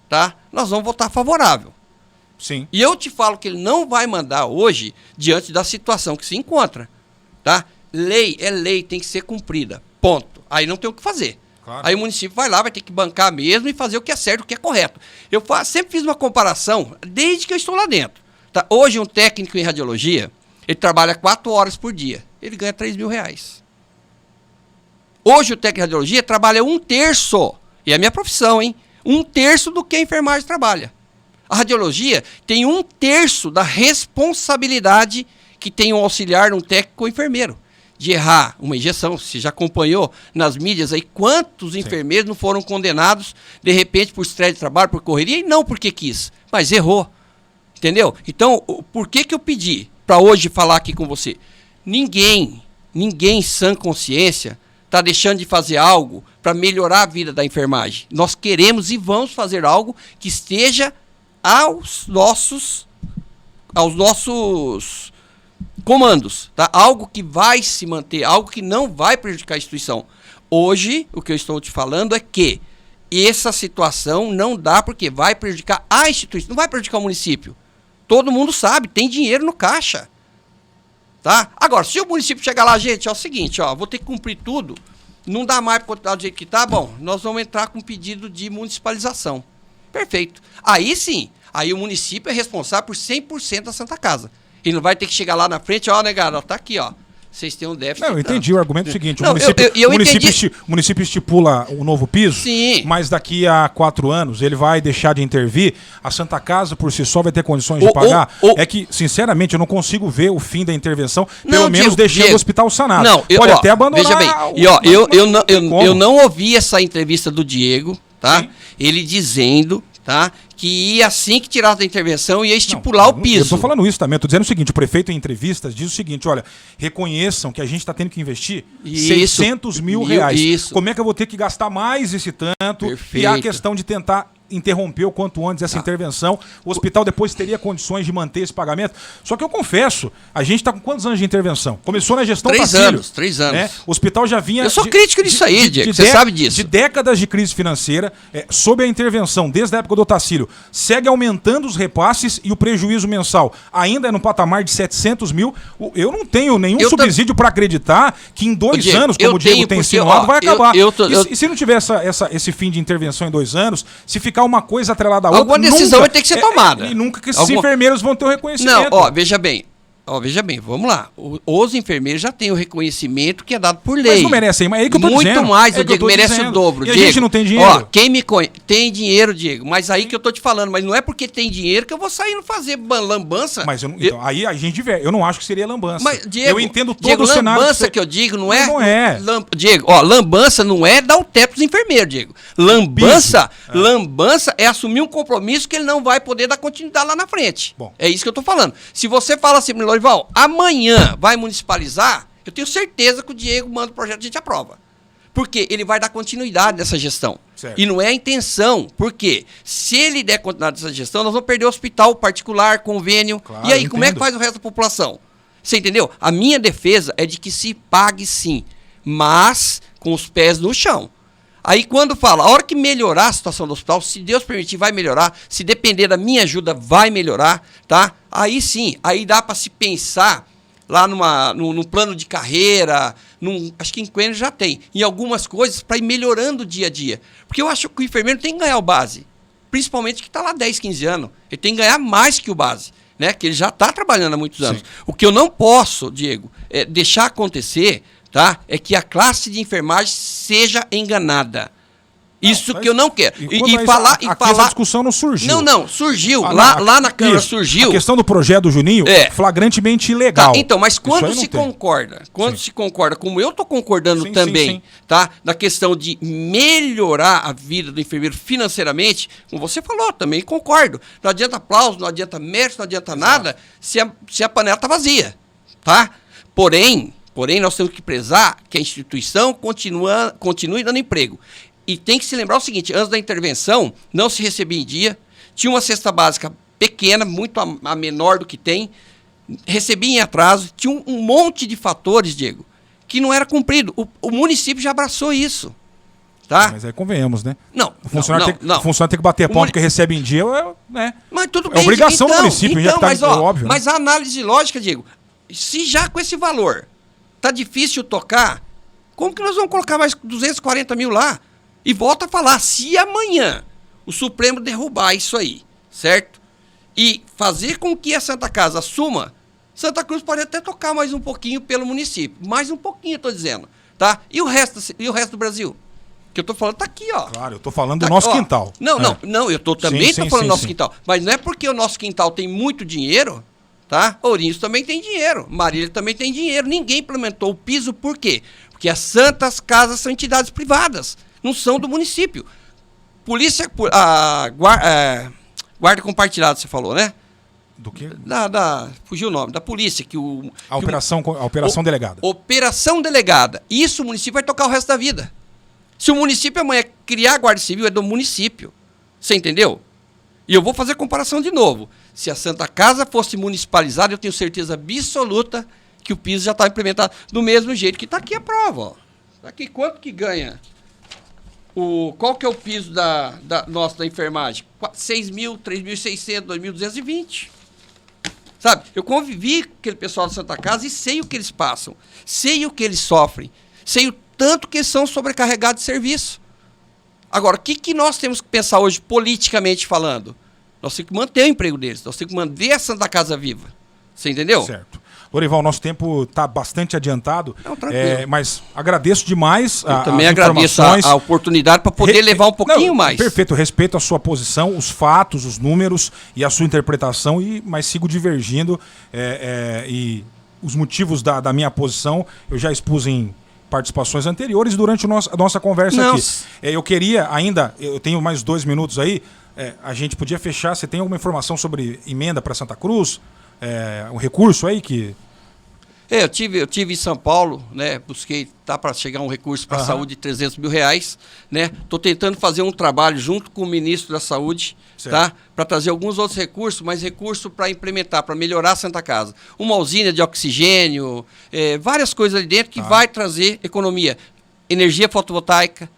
tá? Nós vamos votar favorável. Sim. E eu te falo que ele não vai mandar hoje, diante da situação que se encontra, tá? Lei é lei, tem que ser cumprida, ponto. Aí não tem o que fazer. Claro. Aí o município vai lá, vai ter que bancar mesmo e fazer o que é certo, o que é correto. Eu sempre fiz uma comparação, desde que eu estou lá dentro. Tá? Hoje um técnico em radiologia, ele trabalha 4 horas por dia, ele ganha R$3.000. Hoje o técnico em radiologia trabalha 1/3, e é a minha profissão, hein? 1/3 do que a enfermagem trabalha. A radiologia tem 1/3 da responsabilidade que tem um auxiliar, um técnico ou enfermeiro. De errar uma injeção, você já acompanhou nas mídias aí quantos enfermeiros não foram condenados, de repente, por estresse de trabalho, por correria, e não porque quis, mas errou. Entendeu? Então, por que eu pedi para hoje falar aqui com você? Ninguém em sã consciência está deixando de fazer algo para melhorar a vida da enfermagem. Nós queremos e vamos fazer algo que esteja aos nossos comandos, tá? Algo que vai se manter, algo que não vai prejudicar a instituição. Hoje, o que eu estou te falando é que essa situação não dá porque vai prejudicar a instituição, não vai prejudicar o município. Todo mundo sabe, tem dinheiro no caixa. Tá? Agora, se o município chegar lá, gente, é o seguinte, ó, vou ter que cumprir tudo, não dá mais para continuar do jeito que tá, bom, nós vamos entrar com pedido de municipalização. Perfeito. Aí sim, aí o município é responsável por 100% da Santa Casa. Ele não vai ter que chegar lá na frente, ó, negado, ó, tá aqui, ó. Vocês têm um déficit. Não, eu entendi o argumento seguinte. Não, o município estipula o novo piso, sim, mas daqui a 4 anos ele vai deixar de intervir. A Santa Casa, por si só, vai ter condições de pagar. É que, sinceramente, eu não consigo ver o fim da intervenção, pelo menos deixando o hospital sanado. Não, pode até abandonar. Veja bem, eu não ouvi essa entrevista do Diego, tá? Sim. Ele dizendo, tá, que ia assim que tirasse da intervenção ia estipular o piso. Eu estou falando isso também, estou dizendo o seguinte, o prefeito em entrevistas diz o seguinte, olha, reconheçam que a gente está tendo que investir R$600 mil. Isso. Como é que eu vou ter que gastar mais esse tanto? Perfeito. E há a questão de tentar interromper o quanto antes essa intervenção. O hospital depois teria condições de manter esse pagamento. Só que eu confesso, a gente está com quantos anos de intervenção? Começou na gestão Tacílio. 3 anos. Né? O hospital já vinha... Eu sou crítico disso aí, Diego, você sabe disso. De décadas de crise financeira, sob a intervenção desde a época do Tacílio, segue aumentando os repasses e o prejuízo mensal ainda é no patamar de R$700 mil. Eu não tenho nenhum subsídio para acreditar que em 2 anos, como o Diego tem insinuado, vai acabar. E se não tiver esse fim de intervenção em 2 anos, se ficar uma coisa atrelada à outra, alguma decisão vai ter que ser tomada. E nunca que esses enfermeiros vão ter o reconhecimento. Não, ó, veja bem, Ó, veja bem, vamos lá. Os enfermeiros já têm o reconhecimento que é dado por lei. Mas não merecem, mas é aí que eu tô dizendo. Muito mais, é Diego, merece dizendo. o dobro. E a Diego, gente não tem dinheiro? Ó, quem me conhece, tem dinheiro, Diego, mas aí que eu tô te falando, mas não é porque tem dinheiro que eu vou sair e fazer lambança. Mas então, aí a gente vê, eu não acho que seria lambança. Mas, Diego, eu entendo todo Diego, o cenário. Lambança que eu digo não é... Não é. Diego, ó, lambança não é dar o teto dos enfermeiros, Diego. Lambança é assumir um compromisso que ele não vai poder dar continuidade lá na frente. Bom. É isso que eu tô falando. Se você fala assim, Lorival, amanhã vai municipalizar, eu tenho certeza que o Diego manda o projeto e a gente aprova. Porque ele vai dar continuidade nessa gestão. Certo. E não é a intenção. Porque se ele der continuidade nessa gestão, nós vamos perder o hospital particular, convênio. Claro, e aí, como é que entendo. faz o resto da população? Você entendeu? A minha defesa é de que se pague sim, mas com os pés no chão. Aí quando fala, a hora que melhorar a situação do hospital, se Deus permitir, vai melhorar. Se depender da minha ajuda, vai melhorar, tá? Aí sim, aí dá para se pensar lá num plano de carreira, acho que em Coelho já tem, em algumas coisas para ir melhorando dia a dia. Porque eu acho que o enfermeiro tem que ganhar o base, principalmente que está lá 10, 15 anos. Ele tem que ganhar mais que o base, né? Que ele já está trabalhando há muitos anos. Sim. O que eu não posso, Diego, é deixar acontecer, tá? É que a classe de enfermagem seja enganada. Isso que eu não quero. Essa discussão não surgiu. Não, surgiu. Lá na Câmara surgiu. A questão do projeto do Juninho é flagrantemente ilegal. Tá, então, mas quando se tem. concorda, como eu estou concordando Sim, também, sim. tá? Na questão de melhorar a vida do enfermeiro financeiramente, como você falou, também concordo. Não adianta aplauso, não adianta mérito, não adianta nada se a panela está vazia, tá? Porém, nós temos que prezar que a instituição continue dando emprego. E tem que se lembrar o seguinte, antes da intervenção, não se recebia em dia, tinha uma cesta básica pequena, muito a menor do que tem, recebia em atraso, tinha um monte de fatores, Diego, que não era cumprido. O município já abraçou isso. Tá? Mas aí convenhamos, né? Não. O funcionário tem que bater ponto porque recebe em dia, né? Mas tudo bem. É obrigação do município, já tá óbvio. Mas a análise lógica, Diego, se já com esse valor tá difícil tocar, como que nós vamos colocar mais 240 mil lá? E volta a falar, se amanhã o Supremo derrubar isso aí, certo? E fazer com que a Santa Casa assuma, Santa Cruz pode até tocar mais um pouquinho pelo município. Mais um pouquinho, eu tô dizendo. Tá? E o resto do Brasil? Que eu tô falando, tá aqui, ó. Claro, eu tô falando do nosso quintal. Não, eu tô também tô falando do nosso quintal. Mas não é porque o nosso quintal tem muito dinheiro, tá? Ourinhos também tem dinheiro, Marília também tem dinheiro. Ninguém implementou o piso, por quê? Porque as Santas Casas são entidades privadas, não são do município. Guarda compartilhada, você falou, né? Do quê? Fugiu o nome, da polícia. A operação delegada. Operação delegada. Isso o município vai tocar o resto da vida. Se o município amanhã criar a Guarda Civil, é do município. Você entendeu? E eu vou fazer comparação de novo. Se a Santa Casa fosse municipalizada, eu tenho certeza absoluta que o piso já está implementado do mesmo jeito que está aqui a prova. Ó. Aqui, quanto que ganha? Qual que é o piso da enfermagem? 6 mil, 3.600, 2.220. Sabe? Eu convivi com aquele pessoal da Santa Casa e sei o que eles passam. Sei o que eles sofrem. Sei o tanto que eles são sobrecarregados de serviço. Agora, o que nós temos que pensar hoje, politicamente falando? Nós temos que manter o emprego deles. Nós temos que manter a Santa Casa viva. Você entendeu? Certo. Lorival, nosso tempo está bastante adiantado, não, tranquilo. Mas agradeço demais Eu também agradeço a oportunidade para poder levar um pouquinho mais. Perfeito, respeito a sua posição, os fatos, os números e a sua interpretação, mas sigo divergindo e os motivos da minha posição eu já expus em participações anteriores durante a nossa conversa aqui. Eu queria ainda, eu tenho mais 2 minutos aí, a gente podia fechar, você tem alguma informação sobre emenda para Santa Cruz? Um recurso aí que... Eu tive em São Paulo, né? Busquei, para chegar um recurso para a saúde de 300 mil reais, né? Estou tentando fazer um trabalho junto com o ministro da Saúde, tá? Para trazer alguns outros recursos, mas recurso para implementar, para melhorar a Santa Casa. Uma usina de oxigênio, várias coisas ali dentro que vai trazer economia. Energia fotovoltaica.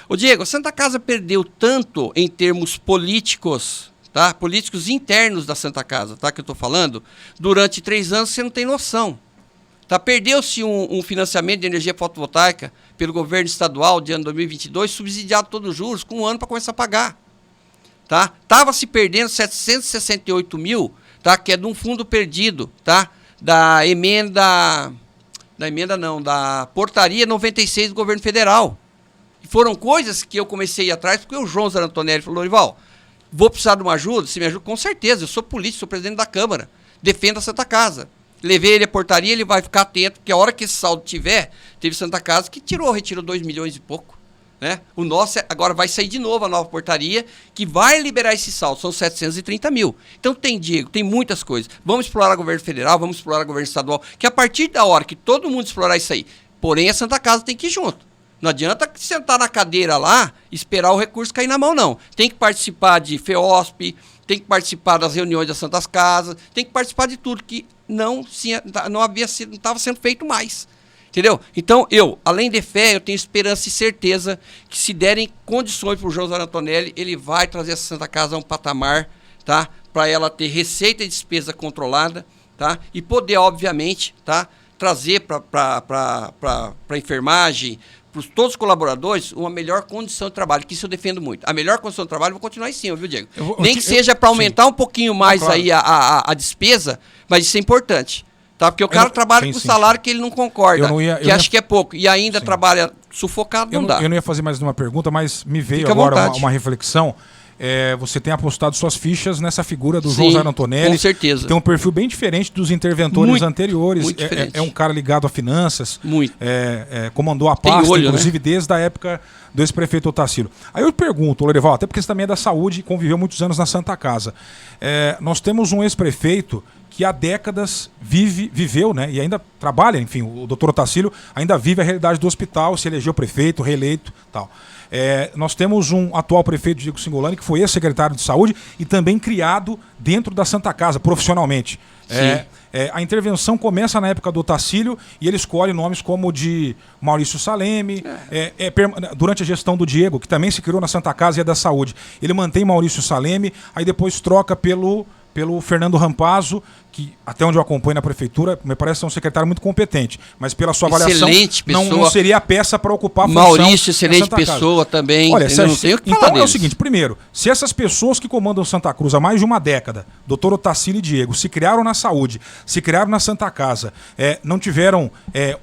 Ô Diego, a Santa Casa perdeu tanto em termos políticos, tá? Políticos internos da Santa Casa, tá? Que eu estou falando, durante 3 anos você não tem noção. Tá? Perdeu-se um financiamento de energia fotovoltaica pelo governo estadual de ano 2022, subsidiado todos os juros, com 1 ano para começar a pagar. Tá? Tava se perdendo 768 mil, tá? Que é de um fundo perdido, tá? da emenda da portaria 96 do governo federal. E foram coisas que eu comecei a ir atrás, porque o João Zantonelli falou, Lorival, vou precisar de uma ajuda? Você me ajuda? Com certeza, eu sou político, sou presidente da Câmara, defendo a Santa Casa. Levei ele à portaria, ele vai ficar atento, porque a hora que esse saldo tiver, teve Santa Casa que retirou 2 milhões e pouco. Né? O nosso agora vai sair de novo a nova portaria, que vai liberar esse saldo, são 730 mil. Então Diego, tem muitas coisas. Vamos explorar o governo federal, vamos explorar o governo estadual, que a partir da hora que todo mundo explorar isso aí, porém a Santa Casa tem que ir junto. Não adianta sentar na cadeira lá e esperar o recurso cair na mão, não. Tem que participar de FEOSP, tem que participar das reuniões das Santas Casas, tem que participar de tudo que não estava sendo feito mais. Entendeu? Então, além de fé, eu tenho esperança e certeza que se derem condições para o João Zantonelli, ele vai trazer essa Santa Casa a um patamar, tá? Para ela ter receita e despesa controlada, tá? E poder, obviamente, tá? Trazer para a enfermagem, para todos os colaboradores, uma melhor condição de trabalho, que isso eu defendo muito. A melhor condição de trabalho, eu vou continuar em cima, viu, Diego? Nem que seja para aumentar um pouquinho mais claro. Aí a despesa, mas isso é importante. Tá? Porque o cara trabalha com salário que ele não concorda, que acha que é pouco, e ainda trabalha sufocado, não dá. Eu não ia fazer mais uma pergunta, mas me veio agora uma reflexão. Você tem apostado suas fichas nessa figura do João Zantonelli. Com certeza. Tem um perfil bem diferente dos interventores anteriores. Muito diferente. É um cara ligado a finanças. Muito. Comandou a pasta, olho, inclusive, né? desde a época do ex-prefeito Otacílio. Aí eu pergunto, Lorival, até porque você também é da saúde e conviveu muitos anos na Santa Casa. Nós temos um ex-prefeito que há décadas viveu, né, e ainda trabalha, enfim, o doutor Otacílio ainda vive a realidade do hospital, se elegeu prefeito, reeleito e tal. Nós temos um atual prefeito, Diego Cingolani, que foi ex-secretário de saúde e também criado dentro da Santa Casa, profissionalmente. A intervenção começa na época do Otacílio e ele escolhe nomes como o de Maurício Saleme, durante a gestão do Diego, que também se criou na Santa Casa e é da saúde. Ele mantém Maurício Saleme, aí depois troca pelo Fernando Rampazzo, que até onde eu acompanho na prefeitura, me parece ser um secretário muito competente, mas pela sua avaliação não seria a peça para ocupar a função. Maurício, excelente pessoa também. Olha, não tenho o que falar então deles. É o seguinte, primeiro, se essas pessoas que comandam Santa Cruz há mais de uma década, doutor Otacílio e Diego, se criaram na saúde, se criaram na Santa Casa, não tiveram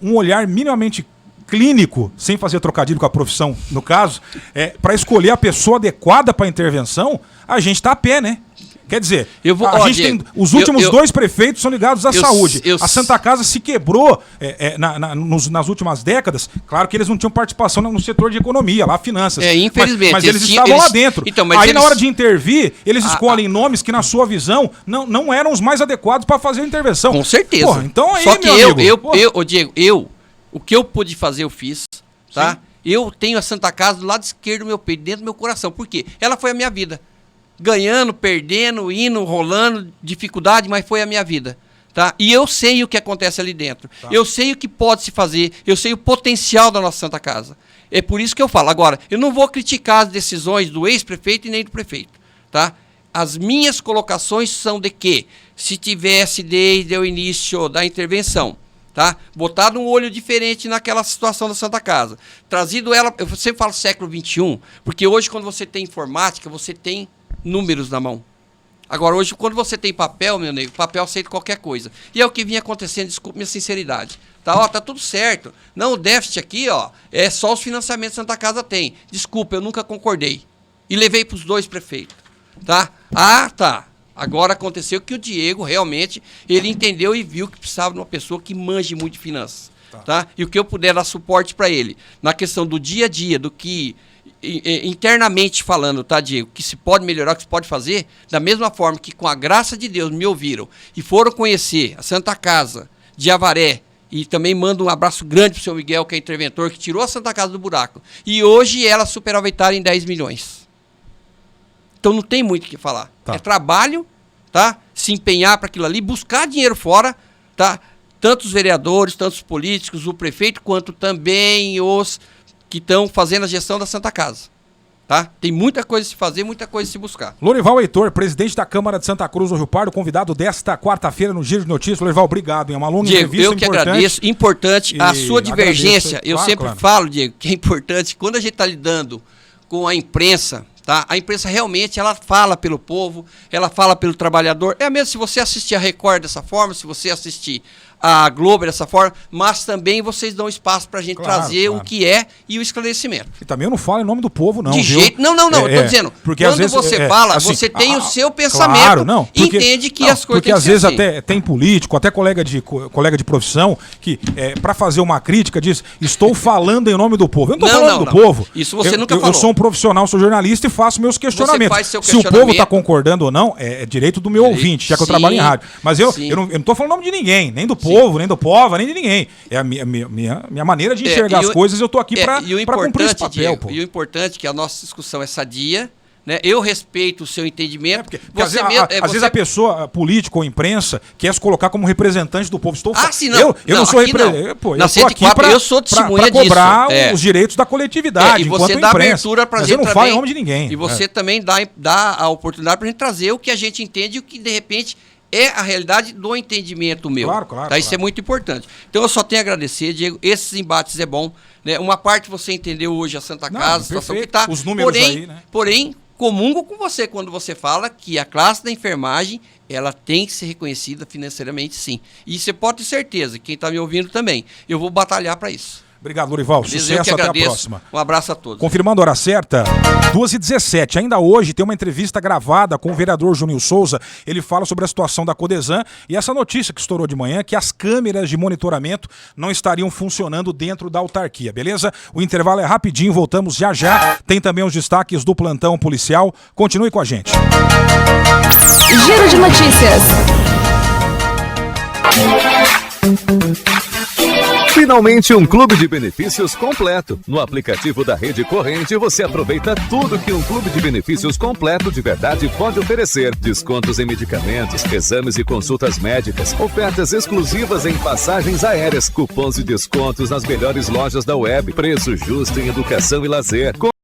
um olhar minimamente clínico, sem fazer trocadilho com a profissão, no caso, para escolher a pessoa adequada para a intervenção, a gente está a pé, né? Quer dizer, os últimos dois prefeitos são ligados à saúde. A Santa Casa se quebrou nas últimas décadas. Claro que eles não tinham participação no setor de economia, lá finanças. Infelizmente. Mas eles estavam lá dentro. Então, na hora de intervir, eles escolhem nomes que, na sua visão, não eram os mais adequados para fazer a intervenção. Com certeza. Porra, então aí, só que Diego, o que eu pude fazer, eu fiz, tá? Sim. Eu tenho a Santa Casa do lado esquerdo do meu peito, dentro do meu coração. Por quê? Ela foi a minha vida. Ganhando, perdendo, indo, rolando, dificuldade, mas foi a minha vida. Tá? E eu sei o que acontece ali dentro. Tá. Eu sei o que pode se fazer, eu sei o potencial da nossa Santa Casa. É por isso que eu falo. Agora, eu não vou criticar as decisões do ex-prefeito e nem do prefeito. Tá? As minhas colocações são de que, se tivesse desde o início da intervenção, tá? Botado um olho diferente naquela situação da Santa Casa, trazido ela, eu sempre falo século XXI, porque hoje quando você tem informática, você tem números na mão. Agora, hoje, quando você tem papel, meu nego, papel aceita qualquer coisa. E é o que vinha acontecendo, desculpe minha sinceridade. Tá tudo certo. Não, o déficit aqui, é só os financiamentos que a Santa Casa tem. Desculpa, eu nunca concordei. E levei para os dois prefeitos. Tá? Tá. Agora aconteceu que o Diego, realmente, ele entendeu e viu que precisava de uma pessoa que manje muito de finanças. Tá? E o que eu puder dar suporte para ele, na questão do dia a dia, do que internamente falando, tá, Diego, que se pode melhorar, que se pode fazer, da mesma forma que com a graça de Deus me ouviram e foram conhecer a Santa Casa de Avaré, e também mando um abraço grande pro seu Miguel, que é interventor, que tirou a Santa Casa do buraco, e hoje ela superavitária em 10 milhões. Então não tem muito o que falar. Tá. É trabalho, tá? Se empenhar para aquilo ali, buscar dinheiro fora, tá? Tanto os vereadores, tanto os políticos, o prefeito, quanto também os que estão fazendo a gestão da Santa Casa. Tá? Tem muita coisa a se fazer, muita coisa a se buscar. Lorival Heitor, presidente da Câmara de Santa Cruz do Rio Pardo, convidado desta quarta-feira no Giro de Notícias. Lorival, obrigado. É uma longa Diego, entrevista. Eu que agradeço. Importante a sua divergência. Eu sempre falo, Diego, que é importante, quando a gente está lidando com a imprensa, Tá? A imprensa realmente, ela fala pelo povo, ela fala pelo trabalhador. É mesmo se você assistir a Record dessa forma, se você assistir a Globo dessa forma, mas também vocês dão espaço pra gente trazer o que é e o esclarecimento. E também eu não falo em nome do povo, não. De viu? jeito. Não, eu tô dizendo. Porque quando às vezes, você fala, assim, você tem o seu pensamento. Claro, não. Porque, entende que as coisas porque têm às que ser vezes assim. até tem político, até colega de profissão, que para fazer uma crítica diz: estou falando em nome do povo. Eu não tô falando do povo. Isso você nunca falou. Eu sou um profissional, sou jornalista e faço meus questionamentos. Faz seu Se o povo está concordando ou não, é direito do meu ouvinte, já que eu trabalho em rádio. Mas eu não tô falando em nome de ninguém, nem do povo, nem do povo, nem de ninguém. É a minha maneira de enxergar as coisas, eu tô aqui para cumprir esse papel. Pô. E o importante é que a nossa discussão é sadia, né? Eu respeito o seu entendimento. Porque às vezes a pessoa, político ou imprensa, quer se colocar como representante do povo. Eu não sou representante. Eu tô aqui para cobrar os direitos da coletividade, e você enquanto dá imprensa. Abertura pra Mas gente eu não falo em nome de ninguém. E você também dá a oportunidade para a gente trazer o que a gente entende e o que, de repente, é a realidade do entendimento meu. Claro. Isso é muito importante. Então eu só tenho a agradecer, Diego. Esses embates é bom. Né? Uma parte você entendeu hoje a Santa Casa, a situação que está. Os números aí, né? Porém, comungo com você quando você fala que a classe da enfermagem ela tem que ser reconhecida financeiramente, sim. E você pode ter certeza, quem está me ouvindo também, eu vou batalhar para isso. Obrigado, Lorival. Sucesso, até a próxima. Um abraço a todos. Confirmando a hora certa, 2h17. Ainda hoje tem uma entrevista gravada com o vereador Júnior Souza. Ele fala sobre a situação da Codesan e essa notícia que estourou de manhã, que as câmeras de monitoramento não estariam funcionando dentro da autarquia, beleza? O intervalo é rapidinho, voltamos já já. Tem também os destaques do plantão policial. Continue com a gente. Giro de notícias. Finalmente um clube de benefícios completo. No aplicativo da Rede Corrente você aproveita tudo que um clube de benefícios completo de verdade pode oferecer. Descontos em medicamentos, exames e consultas médicas, ofertas exclusivas em passagens aéreas, cupons de descontos nas melhores lojas da web, preço justo em educação e lazer.